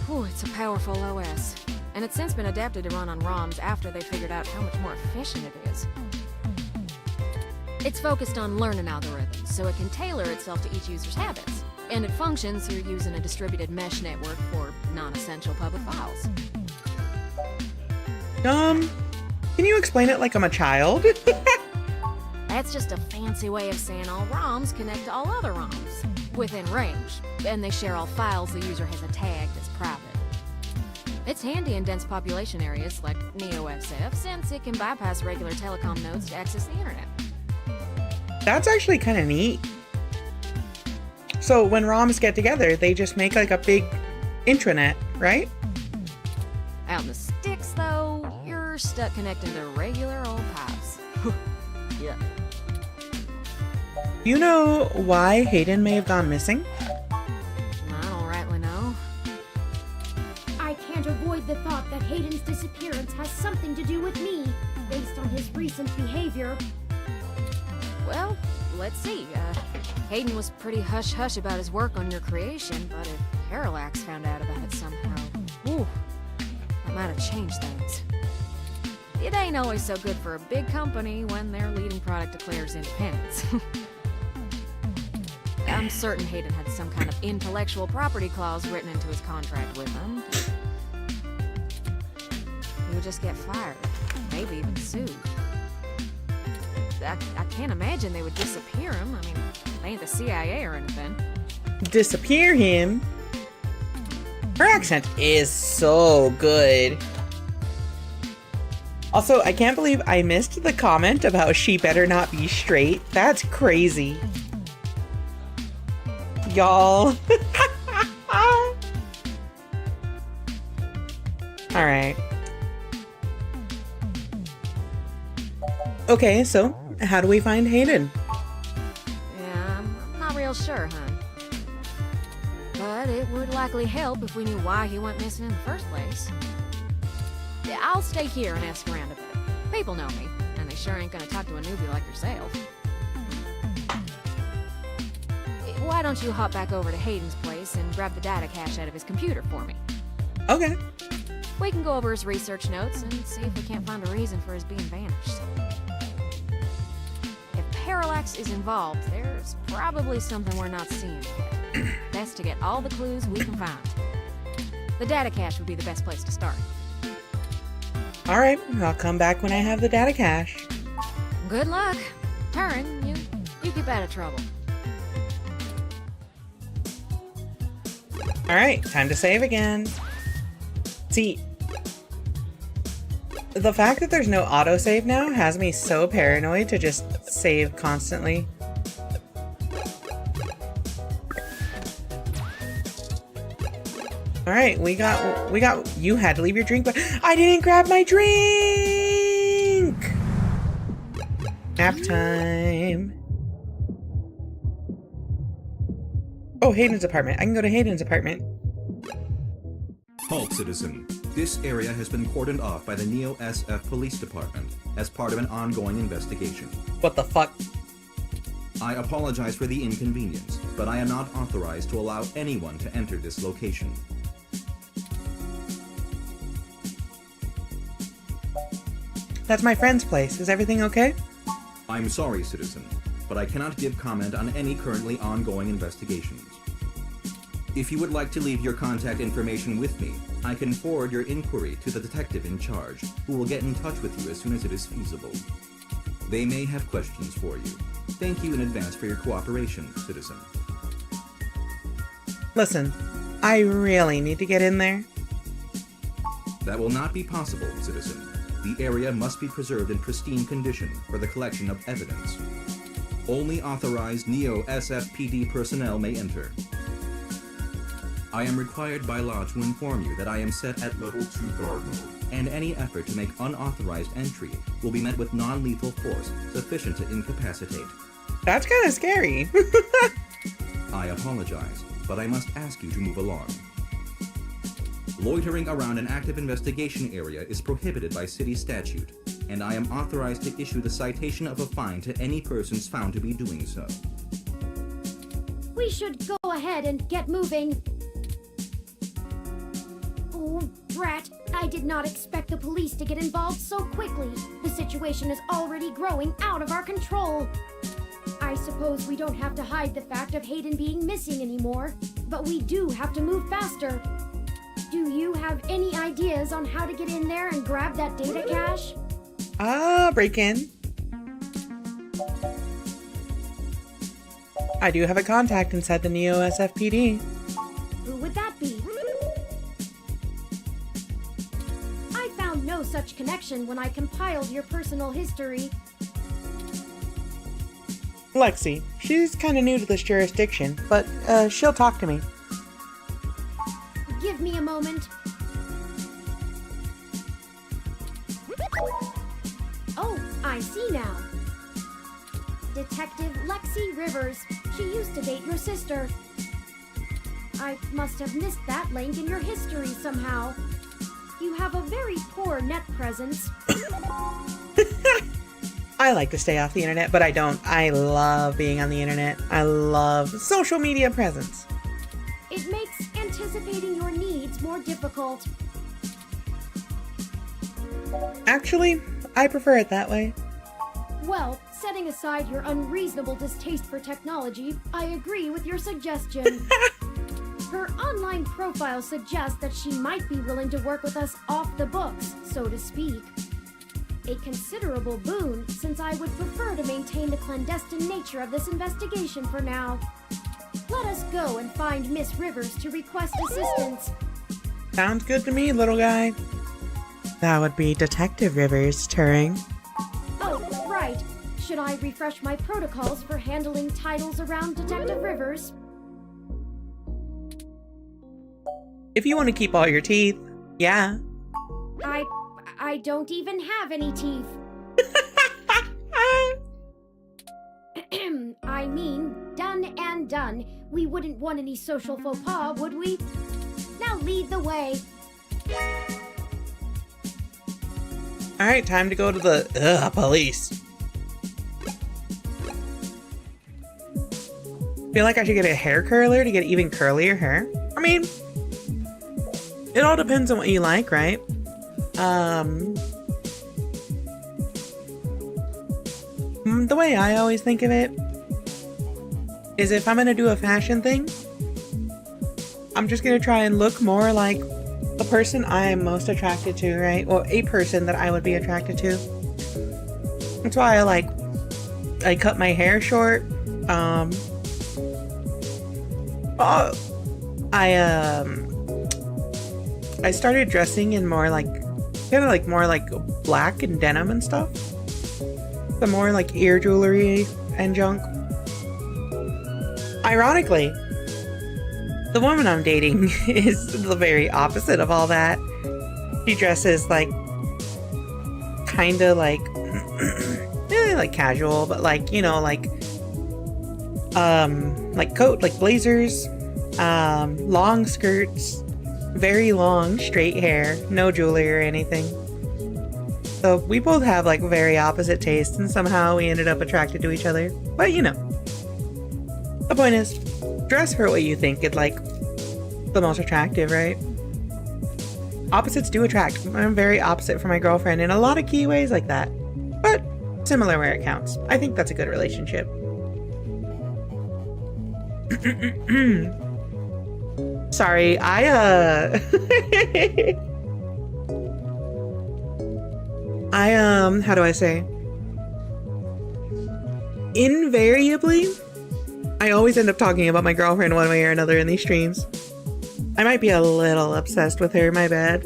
Ooh, it's a powerful OS. And it's since been adapted to run on ROMs after they figured out how much more efficient it is. It's focused on learning algorithms, so it can tailor itself to each user's habits. And it functions through using a distributed mesh network for non-essential public files. Can you explain it like I'm a child? That's just a fancy way of saying all ROMs connect to all other ROMs within range, and they share all files the user has tagged as private. It's handy in dense population areas like NeoSF, since it can bypass regular telecom nodes to access the internet. That's actually kind of neat. So when ROMs get together, they just make like a big intranet, right? Out in the sticks, though, you're stuck connecting to regular old pipes. Yeah. Do you know why Hayden may have gone missing? I don't rightly know. I can't avoid the thought that Hayden's disappearance has something to do with me, based on his recent behavior. Well, let's see. Hayden was pretty hush-hush about his work on your creation, but if Parallax found out about it somehow, ooh, that might have changed things. It ain't always so good for a big company when their leading product declares independence. I'm certain Hayden had some kind of intellectual property clause written into his contract with them. He would just get fired, maybe even sued. I can't imagine they would disappear him. I mean, they ain't the CIA or anything. Disappear him? Her accent is so good. Also, I can't believe I missed the comment about she better not be straight. That's crazy. Y'all. Alright. Okay, so how do we find Hayden? Yeah, I'm not real sure, hon. But it would likely help if we knew why he went missing in the first place. Yeah, I'll stay here and ask around a bit. People know me, and they sure ain't gonna talk to a newbie like yourself. Why don't you hop back over to Hayden's place and grab the data cache out of his computer for me? Okay. We can go over his research notes and see if we can't find a reason for his being vanished. If Parallax is involved, there's probably something we're not seeing yet. Best to get all the clues we can find. The data cache would be the best place to start. Alright, I'll come back when I have the data cache. Good luck. Turing, you keep out of trouble. Alright, time to save again. See, the fact that there's no autosave now has me so paranoid to just save constantly. Alright, we got, you had to leave your drink, but I didn't grab my drink! Nap time. Oh, Hayden's apartment. I can go to Hayden's apartment. Halt, citizen. This area has been cordoned off by the Neo-SF Police Department as part of an ongoing investigation. What the fuck? I apologize for the inconvenience, but I am not authorized to allow anyone to enter this location. That's my friend's place. Is everything okay? I'm sorry, citizen, but I cannot give comment on any currently ongoing investigations. If you would like to leave your contact information with me, I can forward your inquiry to the detective in charge, who will get in touch with you as soon as it is feasible. They may have questions for you. Thank you in advance for your cooperation, citizen. Listen, I really need to get in there. That will not be possible, citizen. The area must be preserved in pristine condition for the collection of evidence. Only authorized Neo-SFPD personnel may enter. I am required by law to inform you that I am set at Level 2 guard mode, and any effort to make unauthorized entry will be met with non-lethal force sufficient to incapacitate. That's kind of scary. I apologize, but I must ask you to move along. Loitering around an active investigation area is prohibited by city statute, and I am authorized to issue the citation of a fine to any persons found to be doing so. We should go ahead and get moving. Oh, brat. I did not expect the police to get involved so quickly. The situation is already growing out of our control. I suppose we don't have to hide the fact of Hayden being missing anymore, but we do have to move faster. Do you have any ideas on how to get in there and grab that data cache? Break in. I do have a contact inside the Neo-SFPD. Who would that be? I found no such connection when I compiled your personal history. Lexi. She's kind of new to this jurisdiction, but she'll talk to me. Give me a moment. Oh, I see now. Detective Lexi Rivers. She used to date your sister. I must have missed that link in your history somehow. You have a very poor net presence. I like to stay off the internet, but I don't. I love being on the internet. I love social media presence. It makes anticipating your needs more difficult. Actually, I prefer it that way. Well, setting aside your unreasonable distaste for technology, I agree with your suggestion. Her online profile suggests that she might be willing to work with us off the books, so to speak. A considerable boon, since I would prefer to maintain the clandestine nature of this investigation for now. Let us go and find Miss Rivers to request assistance. Sounds good to me, little guy. That would be Detective Rivers' Turing. Oh, right. Should I refresh my protocols for handling titles around Detective Rivers? If you want to keep all your teeth, yeah. I don't even have any teeth. I mean, done and done. We wouldn't want any social faux pas, would we? Now lead the way. Alright, time to go to the police. Feel like I should get a hair curler to get even curlier hair. I mean, it all depends on what you like, right? The way I always think of it is if I'm gonna do a fashion thing, I'm just gonna try and look more like the person I'm most attracted to, right? Or a person that I would be attracted to. That's why I cut my hair short. I started dressing in more more black and denim and stuff. The more like ear jewelry and junk. Ironically, the woman I'm dating is the very opposite of all that. She dresses kinda like casual, but coat, blazers, long skirts, very long straight hair, no jewelry or anything. So we both have very opposite tastes, and somehow we ended up attracted to each other. But the point is, dress for what you think is the most attractive, right? Opposites do attract. I'm very opposite from my girlfriend in a lot of key ways like that. But similar where it counts. I think that's a good relationship. Sorry, how do I say? Invariably, I always end up talking about my girlfriend one way or another in these streams. I might be a little obsessed with her, my bad.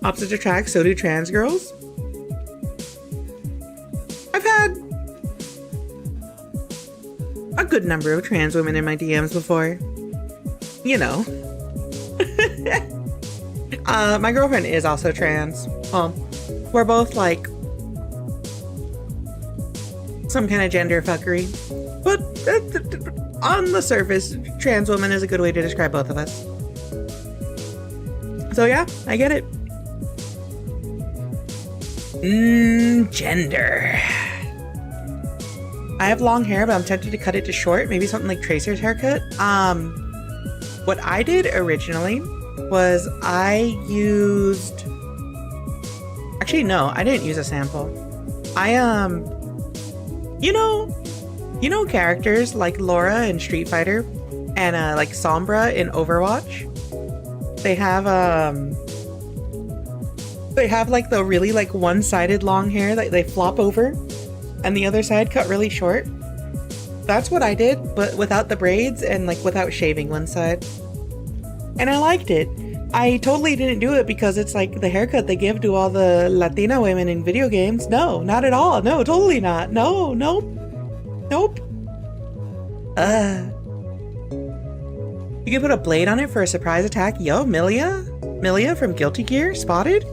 Opposites attract, so do trans girls. I've had a good number of trans women in my DMs before. You know. My girlfriend is also trans. We're both like some kind of gender fuckery. But on the surface, trans woman is a good way to describe both of us. So yeah, I get it. Gender. I have long hair, but I'm tempted to cut it to short. Maybe something like Tracer's haircut. What I did originally was I used... Actually, no, I didn't use a sample. You know characters like Laura in Street Fighter and like Sombra in Overwatch? They have like the really like one-sided long hair that they flop over and the other side cut really short. That's what I did, but without the braids and like without shaving one side. And I liked it. I totally didn't do it because it's like the haircut they give to all the Latina women in video games. No, not at all. No, totally not. No, nope. Nope. You can put a blade on it for a surprise attack. Yo, Milia from Guilty Gear, spotted?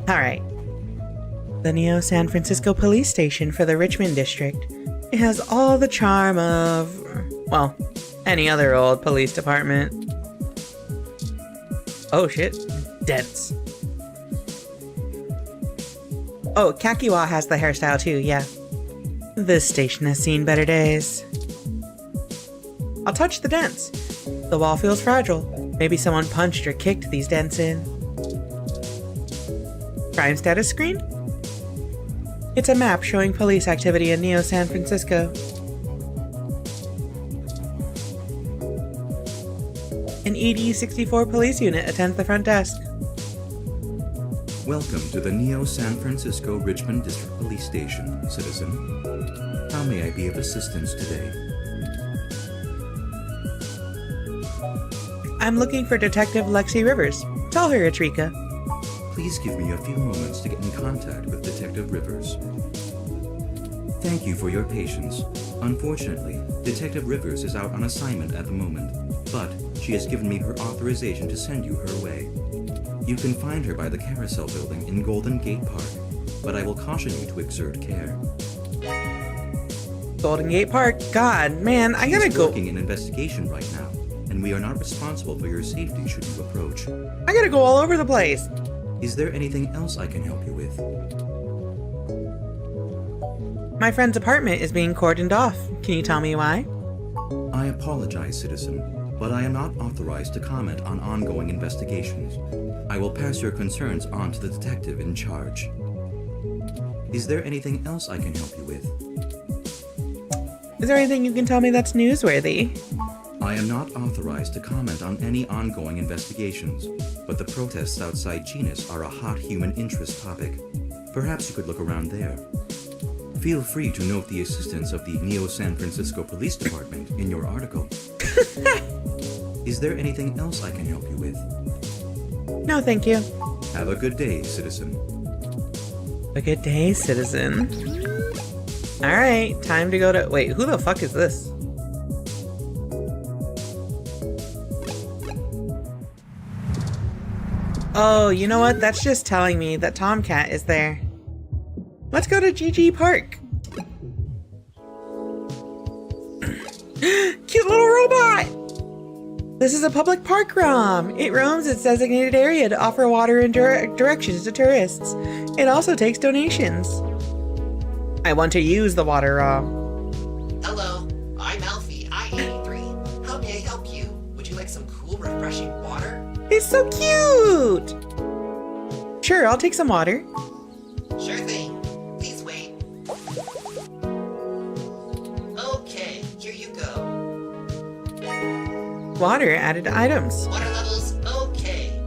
Alright. The Neo San Francisco Police Station for the Richmond District. It has all the charm of, well, any other old police department. Oh shit. Dents. Oh, Kakiwa has the hairstyle too, yeah. This station has seen better days. I'll touch the dents. The wall feels fragile. Maybe someone punched or kicked these dents in. Crime status screen? It's a map showing police activity in Neo San Francisco. An ED-64 police unit attends the front desk. Welcome to the Neo San Francisco Richmond District Police Station, citizen. How may I be of assistance today? I'm looking for Detective Lexi Rivers. Tell her it's Rika. Please give me a few moments to get in contact with Detective Rivers. Thank you for your patience. Unfortunately, Detective Rivers is out on assignment at the moment, but she has given me her authorization to send you her way. You can find her by the Carousel Building in Golden Gate Park, but I will caution you to exert care. Golden Gate Park? God, man, I gotta go. She's working an investigation right now, and we are not responsible for your safety should you approach. I gotta go all over the place. Is there anything else I can help you with? My friend's apartment is being cordoned off. Can you tell me why? I apologize, citizen, but I am not authorized to comment on ongoing investigations. I will pass your concerns on to the detective in charge. Is there anything else I can help you with? Is there anything you can tell me that's newsworthy? I am not authorized to comment on any ongoing investigations, but the protests outside Genus are a hot human interest topic. Perhaps you could look around there. Feel free to note the assistance of the Neo San Francisco Police Department in your article. Is there anything else I can help you with? No, thank you. Have a good day, citizen. A good day, citizen. Alright, time to go to... Wait, who the fuck is this? Oh, you know what? That's just telling me that Tomcat is there. Let's go to GG Park. Cute little robot! This is a public park ROM. It roams its designated area to offer water and directions to tourists. It also takes donations. I want to use the water ROM. Hello, I'm Alfie, I-83. How may I help you? Would you like some cool, refreshing water? It's so cute! Sure, I'll take some water. Sure thing. Please wait. Okay, here you go. Water added to items. Water levels, okay.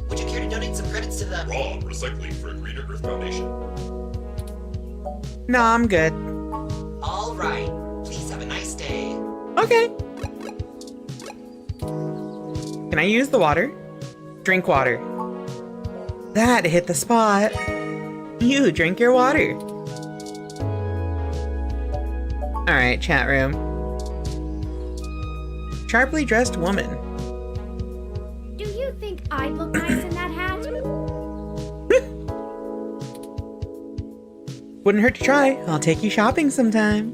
Would you care to donate some credits to the... Raw recycling for Greener Earth Foundation. No, I'm good. All right. Please have a nice day. Okay. Can I use the water? Drink water. That hit the spot. You drink your water. Alright, chat room. Sharply dressed woman. Do you think I'd look nice in that hat? Wouldn't hurt to try. I'll take you shopping sometime.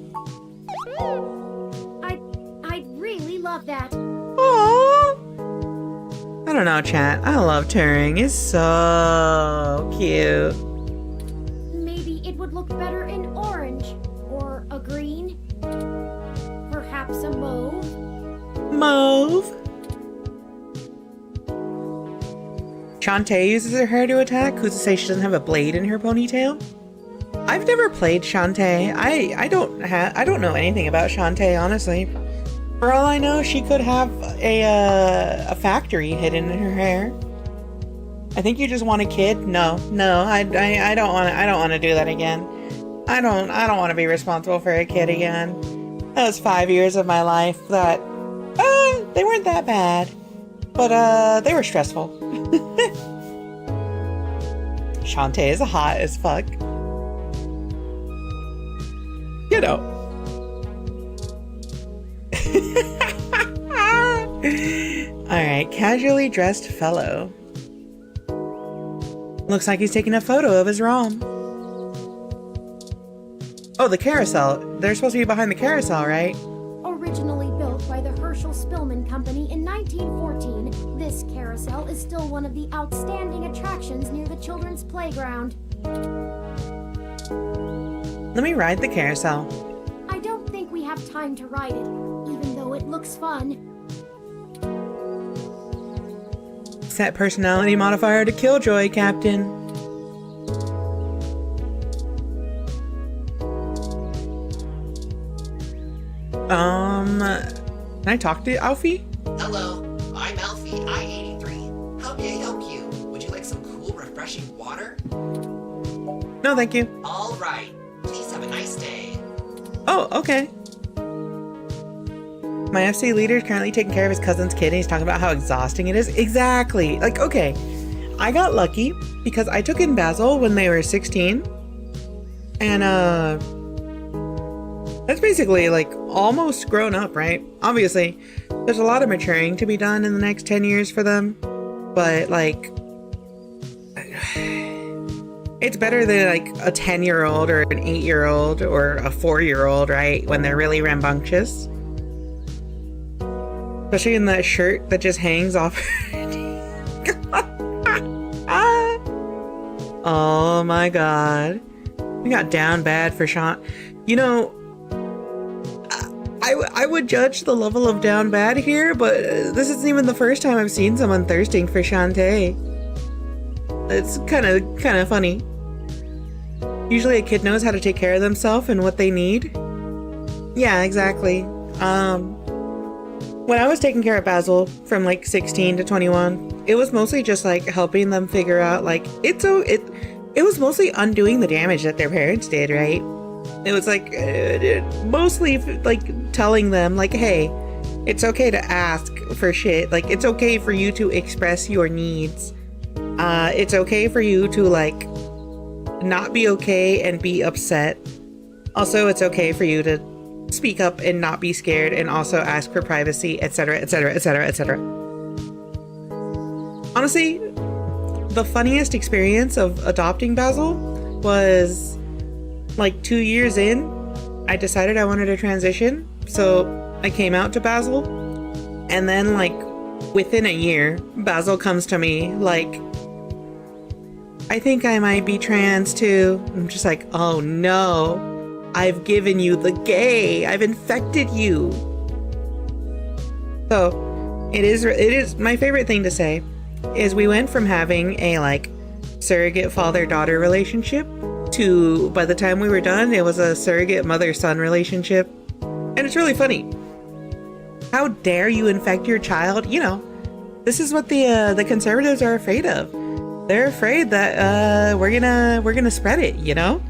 I'd really love that. Aww. I don't know, chat. I love touring. It's so cute. Maybe it would look better in orange. Or a green. Perhaps a mauve. Mauve. Shantae uses her hair to attack. Who's to say she doesn't have a blade in her ponytail? I've never played Shantae. I don't know anything about Shantae, honestly. For all I know, she could have a factory hidden in her hair. I think you just want a kid. No, I don't want to do that again. I don't want to be responsible for a kid again. That was 5 years of my life that they weren't that bad, but they were stressful. Shantae is hot as fuck. You know. Alright, casually dressed fellow. Looks like he's taking a photo of his ROM. Oh, the carousel. They're supposed to be behind the carousel, right? Originally built by the Herschel Spillman Company in 1914, this carousel is still one of the outstanding attractions near the children's playground. Let me ride the carousel. I don't think we have time to ride it, even though it looks fun. Set personality modifier to Killjoy, Captain. Can I talk to Alfie? Hello, I'm Alfie, I-83. How may I help you? Would you like some cool, refreshing water? No, thank you. All right. Please have a nice day. Oh, okay. My FC leader is currently taking care of his cousin's kid and he's talking about how exhausting it is. Exactly. Like, okay. I got lucky because I took in Basil when they were 16. And, that's basically, like, almost grown up, right? Obviously, there's a lot of maturing to be done in the next 10 years for them. But, like, it's better than, like, a 10-year-old or an 8-year-old or a 4-year-old, right? When they're really rambunctious. Especially in that shirt that just hangs off. Oh my god. We got down bad for Sean. You know, I would judge the level of down bad here, but this isn't even the first time I've seen someone thirsting for Shantae. It's kind of funny. Usually a kid knows how to take care of themselves and what they need. Yeah, exactly. When I was taking care of Basil from like 16 to 21, it was mostly just like helping them figure out like it was mostly undoing the damage that their parents did, right? It was like mostly like telling them like, hey, it's okay to ask for shit. Like, it's okay for you to express your needs. It's okay for you to like not be okay and be upset. Also, it's okay for you to speak up and not be scared and also ask for privacy, etc., etc., etc., etc. Honestly, the funniest experience of adopting Basil was like 2 years in, I decided I wanted to transition. So I came out to Basil, and then like within a year, Basil comes to me like, I think I might be trans too. I'm just like, oh no, I've given you the gay. I've infected you. So it is my favorite thing to say is we went from having a like surrogate father-daughter relationship to, by the time we were done, it was a surrogate mother-son relationship. And it's really funny. How dare you infect your child? You know, this is what the conservatives are afraid of. They're afraid that we're gonna spread it, you know?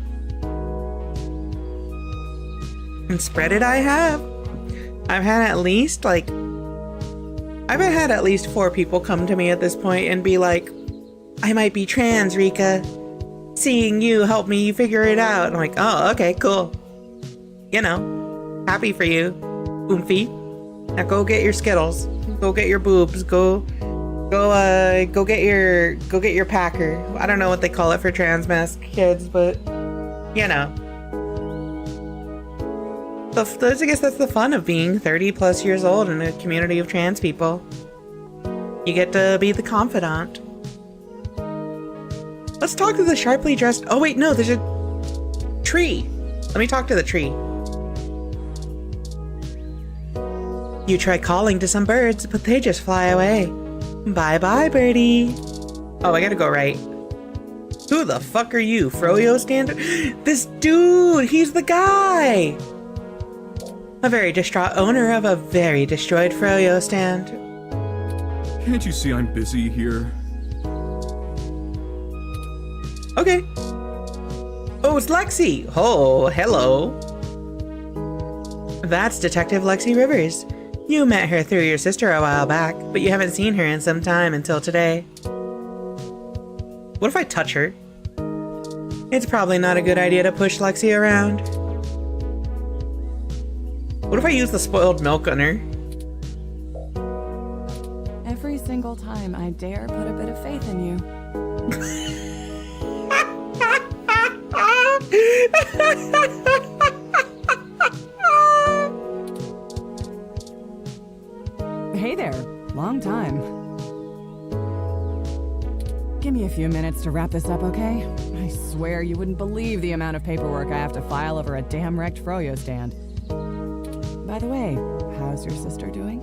And spread it I have. I've had at least 4 people come to me at this point and be like, I might be trans, Rika. Seeing you help me figure it out. I'm like, oh, okay, cool. You know, happy for you, Oomphy. Now go get your Skittles. Go get your boobs. Go get your Packer. I don't know what they call it for trans mask kids, but you know. I guess that's the fun of being 30 plus years old in a community of trans people. You get to be the confidant. Let's talk to the sharply dressed... Oh wait, no, there's a tree. Let me talk to the tree. You try calling to some birds, but they just fly away. Bye-bye, birdie. Oh, I gotta go right. Who the fuck are you, Froyo Stand? This dude, he's the guy! A very distraught owner of a very destroyed Froyo stand. Can't you see I'm busy here? Okay. Oh, it's Lexi. Oh, hello. That's Detective Lexi Rivers. You met her through your sister a while back, but you haven't seen her in some time until today. What if I touch her? It's probably not a good idea to push Lexi around. What if I use the spoiled milk on her? Every single time I dare put a bit of faith in you. Hey there, long time. Give me a few minutes to wrap this up, okay? I swear you wouldn't believe the amount of paperwork I have to file over a damn wrecked Froyo stand. By the way, how's your sister doing?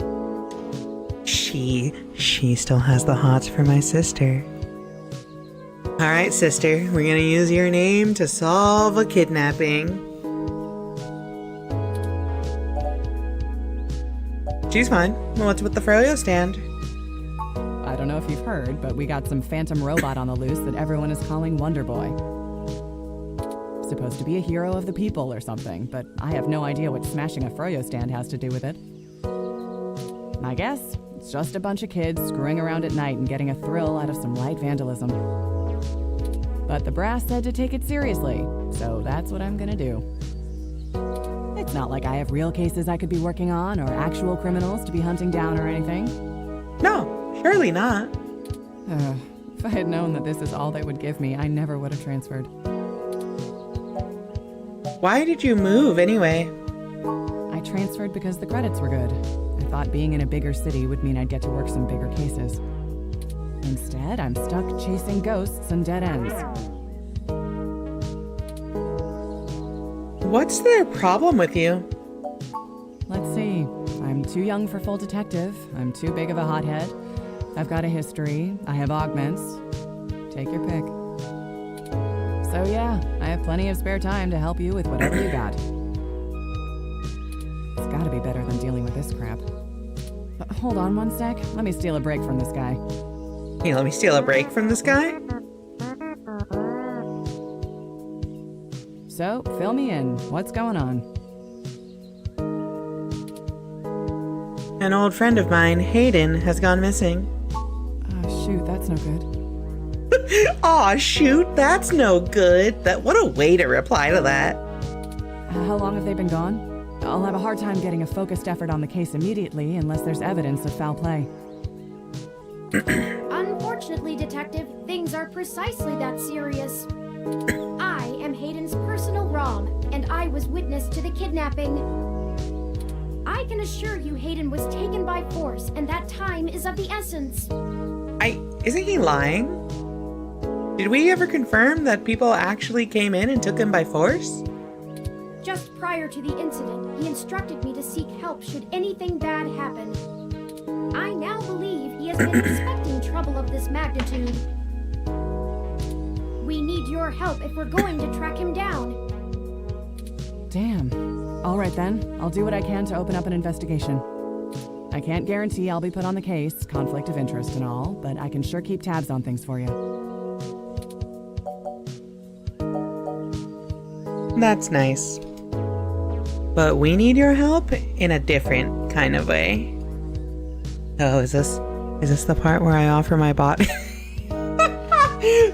She still has the hots for my sister. Alright, sister, we're gonna use your name to solve a kidnapping. She's fine. What's with the Froyo stand? I don't know if you've heard, but we got some phantom robot on the loose that everyone is calling Wonder Boy. Supposed to be a hero of the people or something, but I have no idea what smashing a Froyo stand has to do with it. My guess? It's just a bunch of kids screwing around at night and getting a thrill out of some light vandalism. But the brass said to take it seriously, so that's what I'm gonna do. It's not like I have real cases I could be working on or actual criminals to be hunting down or anything. No, surely not. If I had known that this is all they would give me, I never would have transferred. Why did you move anyway? I transferred because the credits were good. I thought being in a bigger city would mean I'd get to work some bigger cases. Instead, I'm stuck chasing ghosts and dead ends. What's their problem with you? Let's see. I'm too young for full detective. I'm too big of a hothead. I've got a history. I have augments. Take your pick. So yeah, I have plenty of spare time to help you with whatever you got. It's gotta be better than dealing with this crap. Hold on one sec. Let me steal a break from this guy. Hey, let me steal a break from this guy? So, fill me in. What's going on? An old friend of mine, Hayden, has gone missing. Oh, shoot, that's no good. Aw, shoot, that's no good. What a way to reply to that. How long have they been gone? I'll have a hard time getting a focused effort on the case immediately unless there's evidence of foul play. Unfortunately, Detective, things are precisely that serious. I am Hayden's personal ROM, and I was witness to the kidnapping. I can assure you Hayden was taken by force, and that time is of the essence. Isn't he lying? Did we ever confirm that people actually came in and took him by force? Just prior to the incident, he instructed me to seek help should anything bad happen. I now believe he has been expecting trouble of this magnitude. We need your help if we're going to track him down. Damn. All right then, I'll do what I can to open up an investigation. I can't guarantee I'll be put on the case, conflict of interest and all, but I can sure keep tabs on things for you. That's nice. But we need your help in a different kind of way. Oh, is this the part where I offer my body?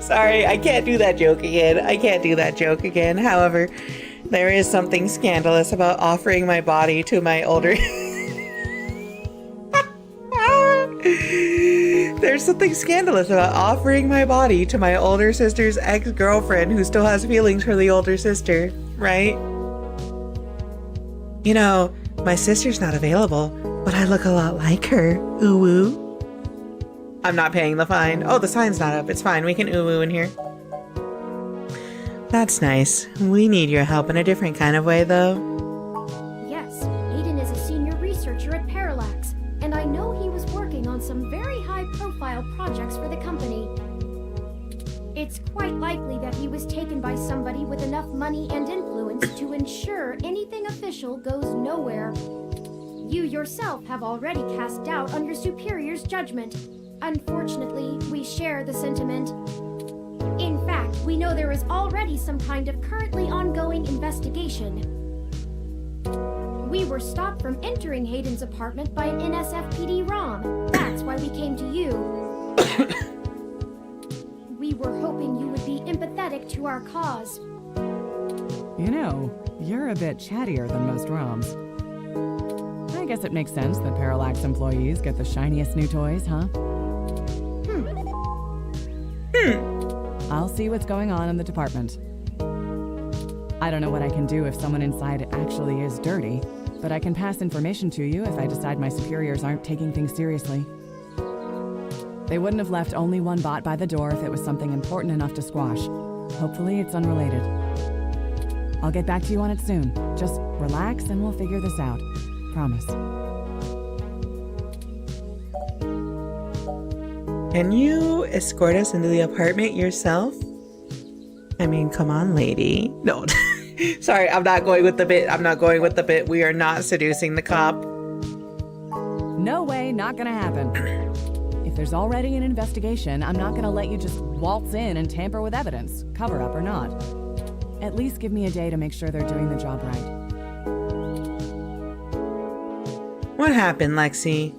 Sorry, I can't do that joke again. However, there is something scandalous about offering my body to my older... There's something scandalous about offering my body to my older sister's ex-girlfriend who still has feelings for the older sister, right? You know, my sister's not available, but I look a lot like her. Ooh woo. I'm not paying the fine. Oh, the sign's not up. It's fine. We can ooh woo in here. That's nice. We need your help in a different kind of way, though. Yes, Hayden is a senior researcher at Parallax, and I know he was working on some very high-profile projects for the company. It's quite likely that he was taken by somebody with enough money and influence to ensure anything official goes nowhere. You yourself have already cast doubt on your superior's judgment. Unfortunately, we share the sentiment. In fact, we know there is already some kind of currently ongoing investigation. We were stopped from entering Hayden's apartment by an NSFPD ROM. That's why we came to you. We were hoping you would be empathetic to our cause. You know, you're a bit chattier than most ROMs. I guess it makes sense that Parallax employees get the shiniest new toys, huh? I'll see what's going on in the department. I don't know what I can do if someone inside actually is dirty, but I can pass information to you if I decide my superiors aren't taking things seriously. They wouldn't have left only one bot by the door if it was something important enough to squash. Hopefully it's unrelated. I'll get back to you on it soon. Just relax and we'll figure this out. Promise. Can you escort us into the apartment yourself? I mean, come on, lady. No. Sorry, I'm not going with the bit. We are not seducing the cop. No way, not gonna happen. If there's already an investigation, I'm not gonna let you just waltz in and tamper with evidence, cover up or not. At least give me a day to make sure they're doing the job right. What happened, Lexi?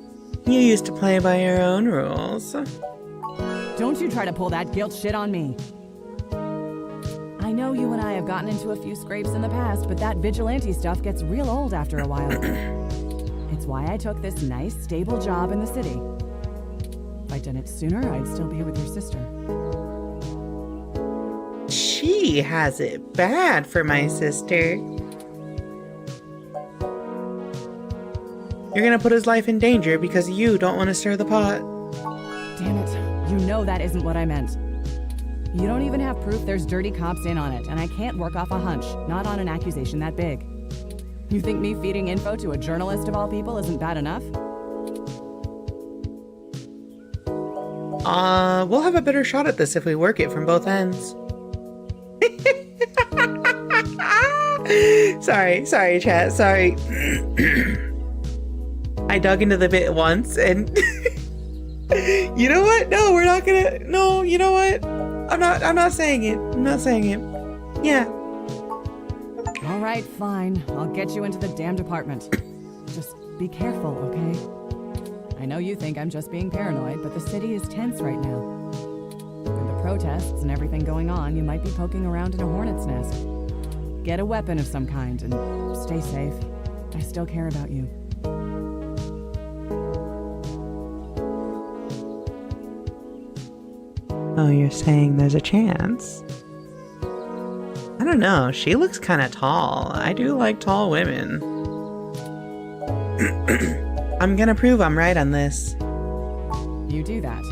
You used to play by your own rules. Don't you try to pull that guilt shit on me. I know you and I have gotten into a few scrapes in the past, but that vigilante stuff gets real old after a while. It's why I took this nice, stable job in the city. If I'd done it sooner, I'd still be with your sister. She has it bad for my sister. You're gonna put his life in danger because you don't want to stir the pot. Damn it. You know that isn't what I meant. You don't even have proof there's dirty cops in on it, and I can't work off a hunch, not on an accusation that big. You think me feeding info to a journalist of all people isn't bad enough? We'll have a better shot at this if we work it from both ends. Sorry, chat, sorry. I dug into the bit once and you know what? No, we're not gonna. No, you know what? I'm not saying it. Yeah. All right, fine. I'll get you into the damn department. Just be careful, okay? I know you think I'm just being paranoid, but the city is tense right now. With the protests and everything going on, you might be poking around in a hornet's nest. Get a weapon of some kind and stay safe. I still care about you. Oh, you're saying there's a chance? I don't know. She looks kind of tall. I do like tall women. I'm gonna prove I'm right on this. You do that.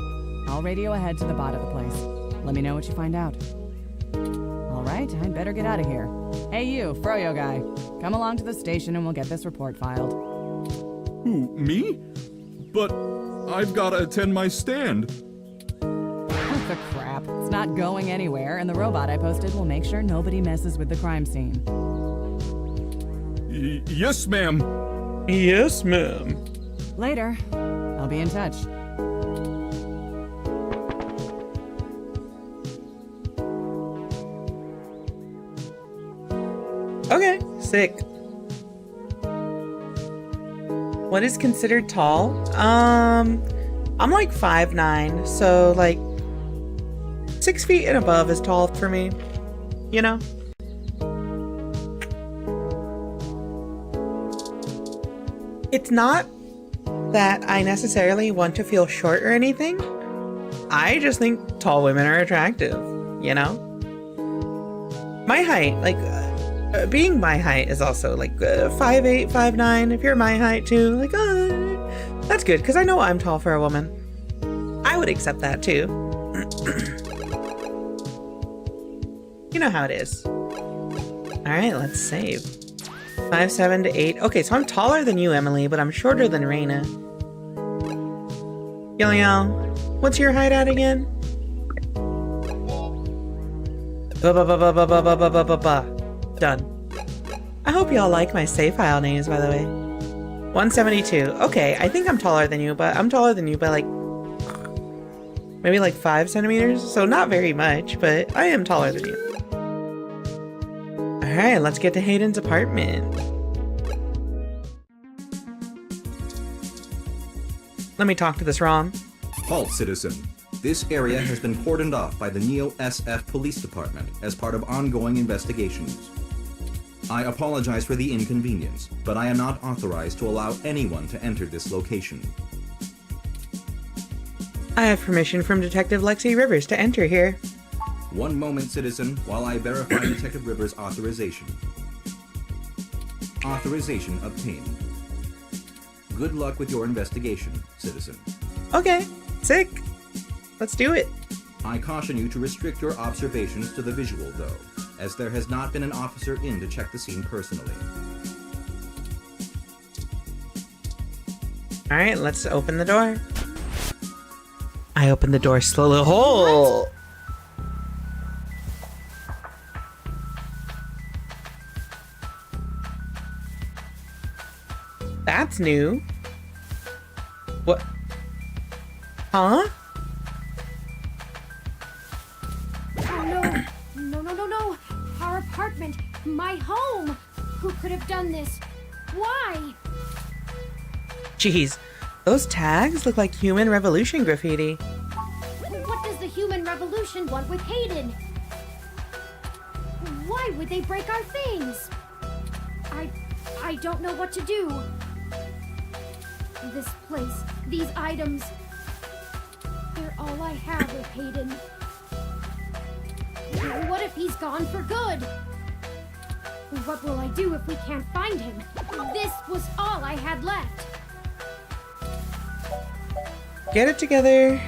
I'll radio ahead to the bot of the place. Let me know what you find out. All right, I'd better get out of here. Hey you, Froyo guy. Come along to the station and we'll get this report filed. Who, me? But I've gotta attend my stand. piece of crap. It's not going anywhere, and the robot I posted will make sure nobody messes with the crime scene. Yes, ma'am. Yes, ma'am. Later. I'll be in touch. Okay, sick. What is considered tall? I'm like 5'9", so like 6 feet and above is tall for me, you know? It's not that I necessarily want to feel short or anything. I just think tall women are attractive, you know? My height, like, being my height is also like 5'8", 5'9". If you're my height too, like, that's good, because I know I'm tall for a woman. I would accept that too. You know how it is. Alright, let's save. 5'7" to 8". Okay, so I'm taller than you, Emily, but I'm shorter than Reina. Yo, what's your height at again? Done. I hope y'all like my save file names, by the way. 172. Okay, I think I'm taller than you, but I'm taller than you by like maybe like 5 centimeters. So not very much, but I am taller than you. Alright, let's get to Hayden's apartment. Let me talk to this ROM. Halt, citizen. This area has been cordoned off by the Neo SF Police Department as part of ongoing investigations. I apologize for the inconvenience, but I am not authorized to allow anyone to enter this location. I have permission from Detective Lexi Rivers to enter here. One moment, citizen, while I verify Detective Rivers' authorization. Authorization obtained. Good luck with your investigation, citizen. Okay, sick. Let's do it. I caution you to restrict your observations to the visual, though, as there has not been an officer in to check the scene personally. Alright, let's open the door. I open the door slowly. Oh! That's new. What? Huh? Oh no. No. Our apartment. My home. Who could have done this? Why? Jeez, those tags look like Human Revolution graffiti. What does the Human Revolution want with Hayden? Why would they break our things? I don't know what to do. This place, these items, they're all I have with Hayden. What if he's gone for good? What will I do if we can't find him? This was all I had left. Get it together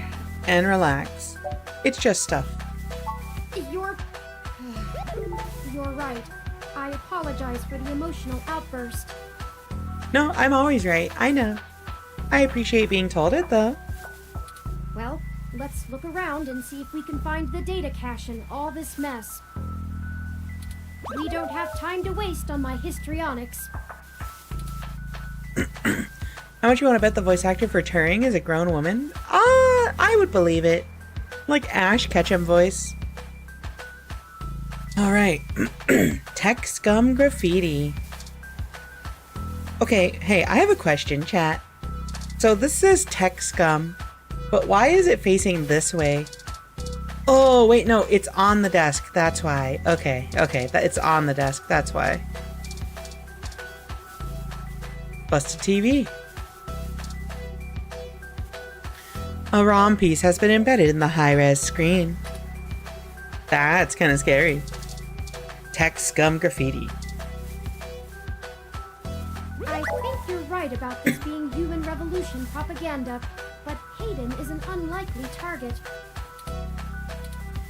and relax. It's just stuff. You're right. I apologize for the emotional outburst. No, I'm always right. I know. I appreciate being told it, though. Well, let's look around and see if we can find the data cache in all this mess. We don't have time to waste on my histrionics. How much you want to bet the voice actor for Turing is a grown woman? I would believe it. Like Ash Ketchum voice. Alright. Tech Scum Graffiti. Okay, hey, I have a question, chat. So this says Tech Scum, but why is it facing this way? Oh, wait, no, it's on the desk. That's why. Okay, it's on the desk. That's why. Busted TV. A ROM piece has been embedded in the high-res screen. That's kind of scary. Tech Scum Graffiti. I think you're right about this being Human Revolution propaganda, but Hayden is an unlikely target.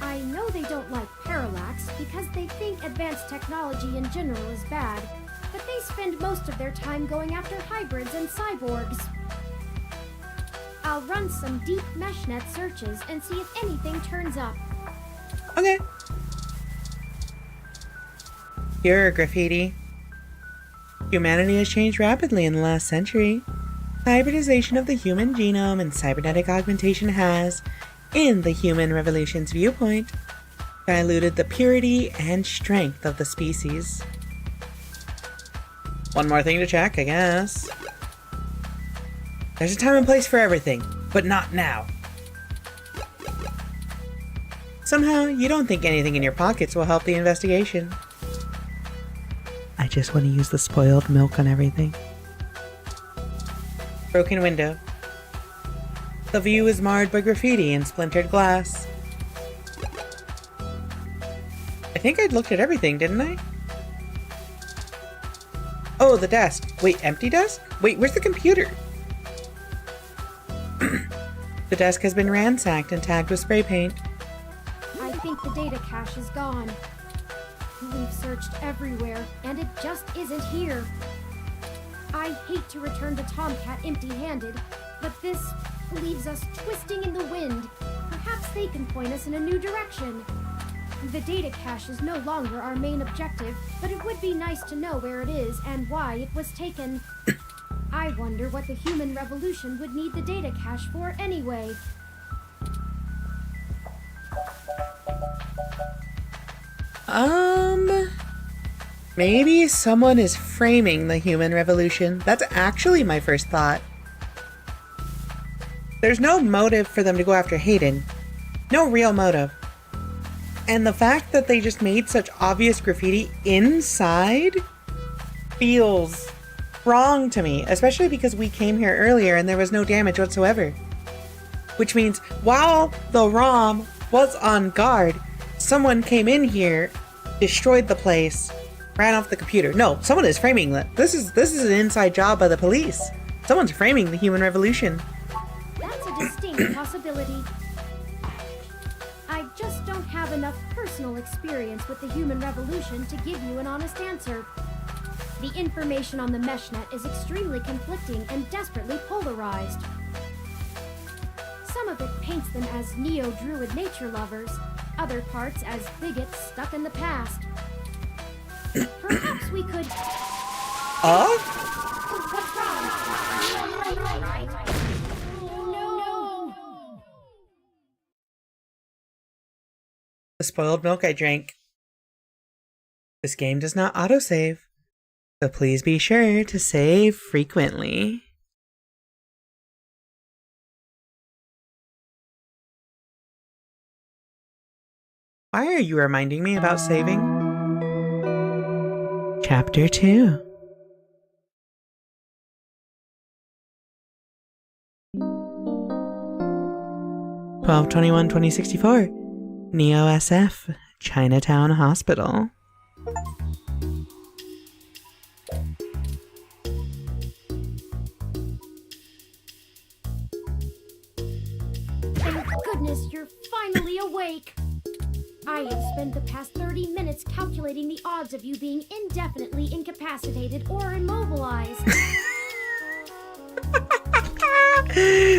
I know they don't like Parallax because they think advanced technology in general is bad, but they spend most of their time going after hybrids and cyborgs. I'll run some deep meshnet searches and see if anything turns up. Okay. Pure graffiti. Humanity has changed rapidly in the last century. Hybridization of the human genome and cybernetic augmentation has, in the human revolution's viewpoint, diluted the purity and strength of the species. One more thing to check, I guess. There's a time and place for everything, but not now. Somehow, you don't think anything in your pockets will help the investigation. I just want to use the spoiled milk on everything. Broken window. The view is marred by graffiti and splintered glass. I think I'd looked at everything, didn't I? Oh, the desk. Wait, empty desk? Wait, where's the computer? The desk has been ransacked and tagged with spray paint. I think the data cache is gone. We've searched everywhere, and it just isn't here. I hate to return to Tomcat empty-handed, but this leaves us twisting in the wind. Perhaps they can point us in a new direction. The data cache is no longer our main objective, but it would be nice to know where it is and why it was taken. I wonder what the human revolution would need the data cache for anyway. Maybe someone is framing the human revolution. That's actually my first thought. There's no motive for them to go after Hayden. No real motive. And the fact that they just made such obvious graffiti inside feels wrong to me, especially because we came here earlier and there was no damage whatsoever. Which means while the ROM was on guard, someone came in here, destroyed the place, ran off the computer. No, someone is framing that. This is an inside job by the police. Someone's framing the human revolution. That's a distinct possibility. I just don't have enough personal experience with the human revolution to give you an honest answer. The information on the meshnet is extremely conflicting and desperately polarized. Some of it paints them as neo-druid nature lovers, other parts as bigots stuck in the past. Perhaps we could... What's wrong? No! The spoiled milk I drank. This game does not autosave, so please be sure to save frequently. Why are you reminding me about saving? Chapter 2. (12/21/2064). Neo SF, Chinatown Hospital. Thank goodness you're finally awake. I have spent the past 30 minutes calculating the odds of you being indefinitely incapacitated or immobilized.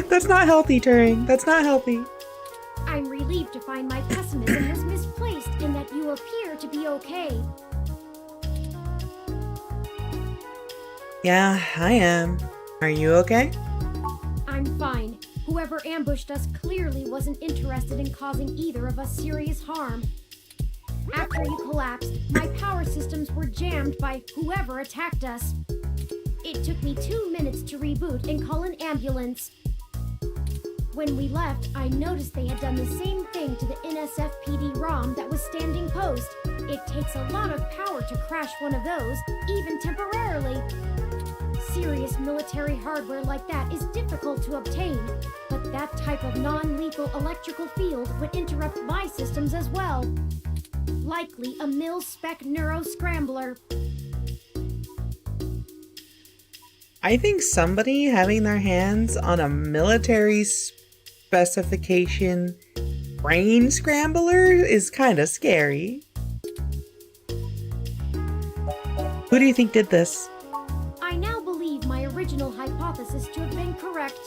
That's not healthy, Turing. That's not healthy. I'm relieved to find my pessimism was misplaced and that you appear to be okay. Yeah, I am. Are you okay? I'm fine. Whoever ambushed us clearly wasn't interested in causing either of us serious harm. After you collapsed, my power systems were jammed by whoever attacked us. It took me 2 minutes to reboot and call an ambulance. When we left, I noticed they had done the same thing to the NSFPD ROM that was standing post. It takes a lot of power to crash one of those, even temporarily. Serious military hardware like that is difficult to obtain, but that type of non-lethal electrical field would interrupt my systems as well. Likely a mil-spec neuro-scrambler. I think somebody having their hands on a military specification brain scrambler is kind of scary. Who do you think did this? I now believe my original hypothesis to have been correct.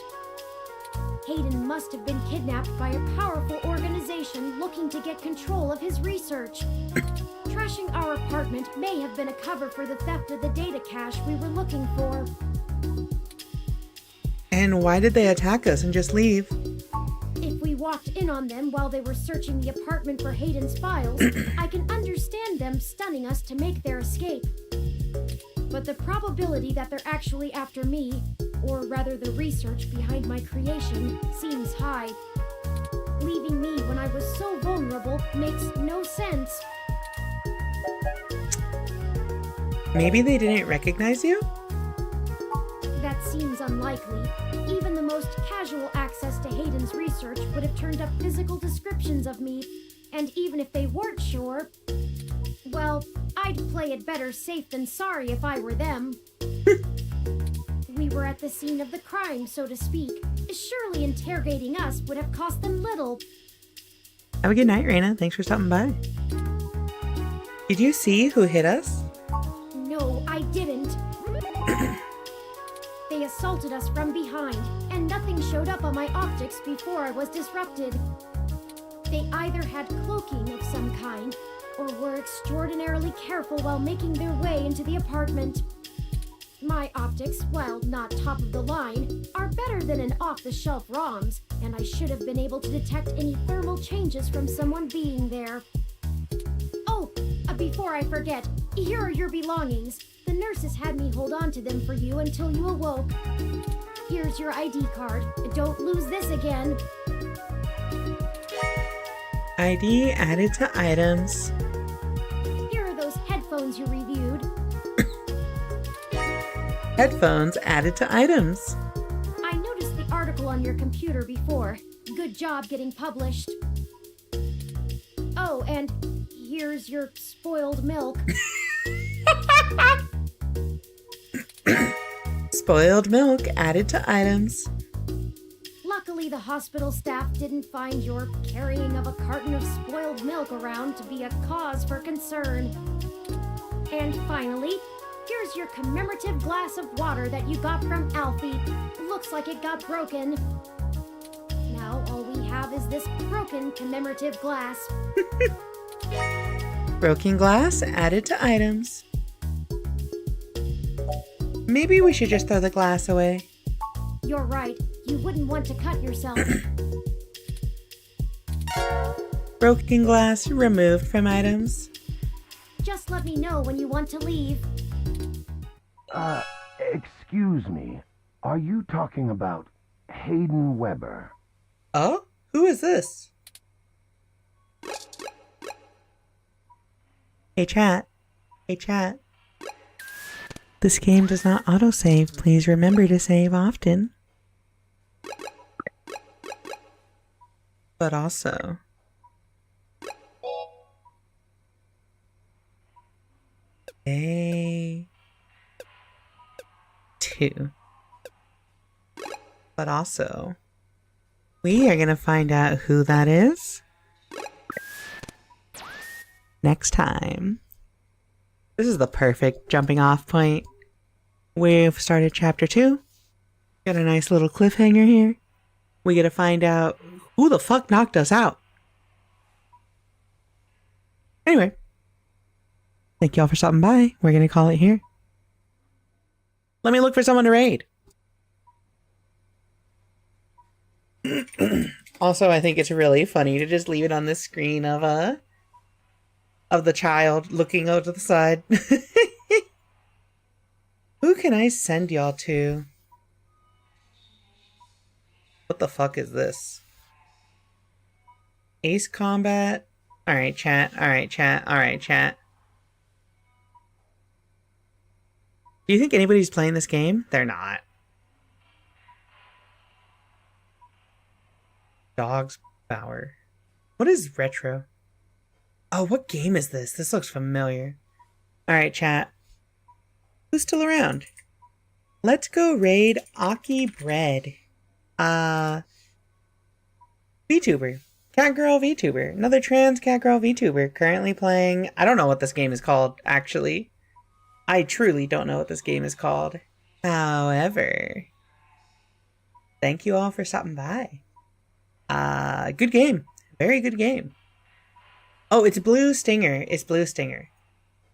must have been kidnapped by a powerful organization looking to get control of his research. Trashing our apartment may have been a cover for the theft of the data cache we were looking for. And why did they attack us and just leave? If we walked in on them while they were searching the apartment for Hayden's files, I can understand them stunning us to make their escape. But the probability that they're actually after me, or rather the research behind my creation, seems high. Leaving me when I was so vulnerable makes no sense. Maybe they didn't recognize you? That seems unlikely. Even the most casual access to Hayden's research would have turned up physical descriptions of me, and even if they weren't sure, well, I'd play it better safe than sorry if I were them. We were at the scene of the crime, so to speak. Surely interrogating us would have cost them little. Have a good night, Raina. Thanks for stopping by. Did you see who hit us? No, I didn't. They assaulted us from behind, and nothing showed up on my optics before I was disrupted. They either had cloaking of some kind, or were extraordinarily careful while making their way into the apartment. My optics, while not top of the line, are better than an off-the-shelf ROMs, and I should have been able to detect any thermal changes from someone being there. Oh, before I forget, here are your belongings. The nurses had me hold on to them for you until you awoke. Here's your ID card. Don't lose this again. ID added to items. Here are those headphones you reviewed. Headphones added to items. I noticed the article on your computer before. Good job getting published. Oh, and here's your spoiled milk. Spoiled milk added to items. Luckily, the hospital staff didn't find your carrying of a carton of spoiled milk around to be a cause for concern. And finally, here's your commemorative glass of water that you got from Alfie. Looks like it got broken. Now all we have is this broken commemorative glass. Broken glass added to items. Maybe we should just throw the glass away. You're right. You wouldn't want to cut yourself. Broken glass removed from items. Just let me know when you want to leave. Excuse me. Are you talking about Hayden Weber? Oh? Who is this? Hey chat. Hey chat. This game does not autosave. Please remember to save often. But also... A... 2. But also... We are going to find out who that is next time. This is the perfect jumping off point. We've started chapter 2. Got a nice little cliffhanger here. We get to find out who the fuck knocked us out. Anyway. Thank y'all for stopping by. We're going to call it here. Let me look for someone to raid. Also, I think it's really funny to just leave it on the screen of the child looking over to the side. Who can I send y'all to? What the fuck is this? Ace Combat? Alright, chat. Alright, chat. Alright, chat. Do you think anybody's playing this game? They're not. Dog's Bower. What is retro? Oh, what game is this? This looks familiar. Alright, chat. Who's still around? Let's go raid Aki Bread. VTuber. Catgirl VTuber. Another trans Catgirl VTuber. Currently playing... I don't know what this game is called, actually. I truly don't know what this game is called. However... Thank you all for stopping by. Good game. Very good game. Oh, it's Blue Stinger. It's Blue Stinger.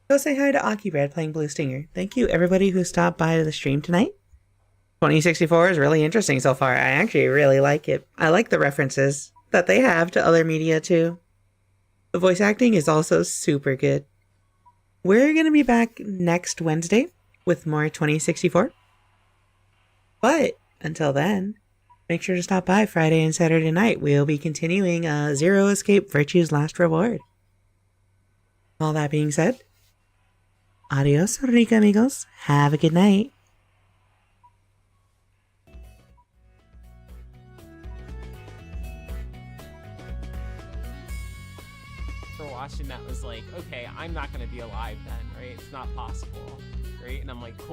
Go say hi to Aki Bread playing Blue Stinger. Thank you, everybody who stopped by the stream tonight. 2064 is really interesting so far. I actually really like it. I like the references that they have to other media too. The voice acting is also super good. We're going to be back next Wednesday with more 2064. But until then, make sure to stop by Friday and Saturday night. We'll be continuing Zero Escape Virtue's Last Reward. All that being said, adios, Rika amigos. Have a good night. For watching that was like, okay, I'm not gonna be alive then, right? It's not possible, right? And I'm like, cool.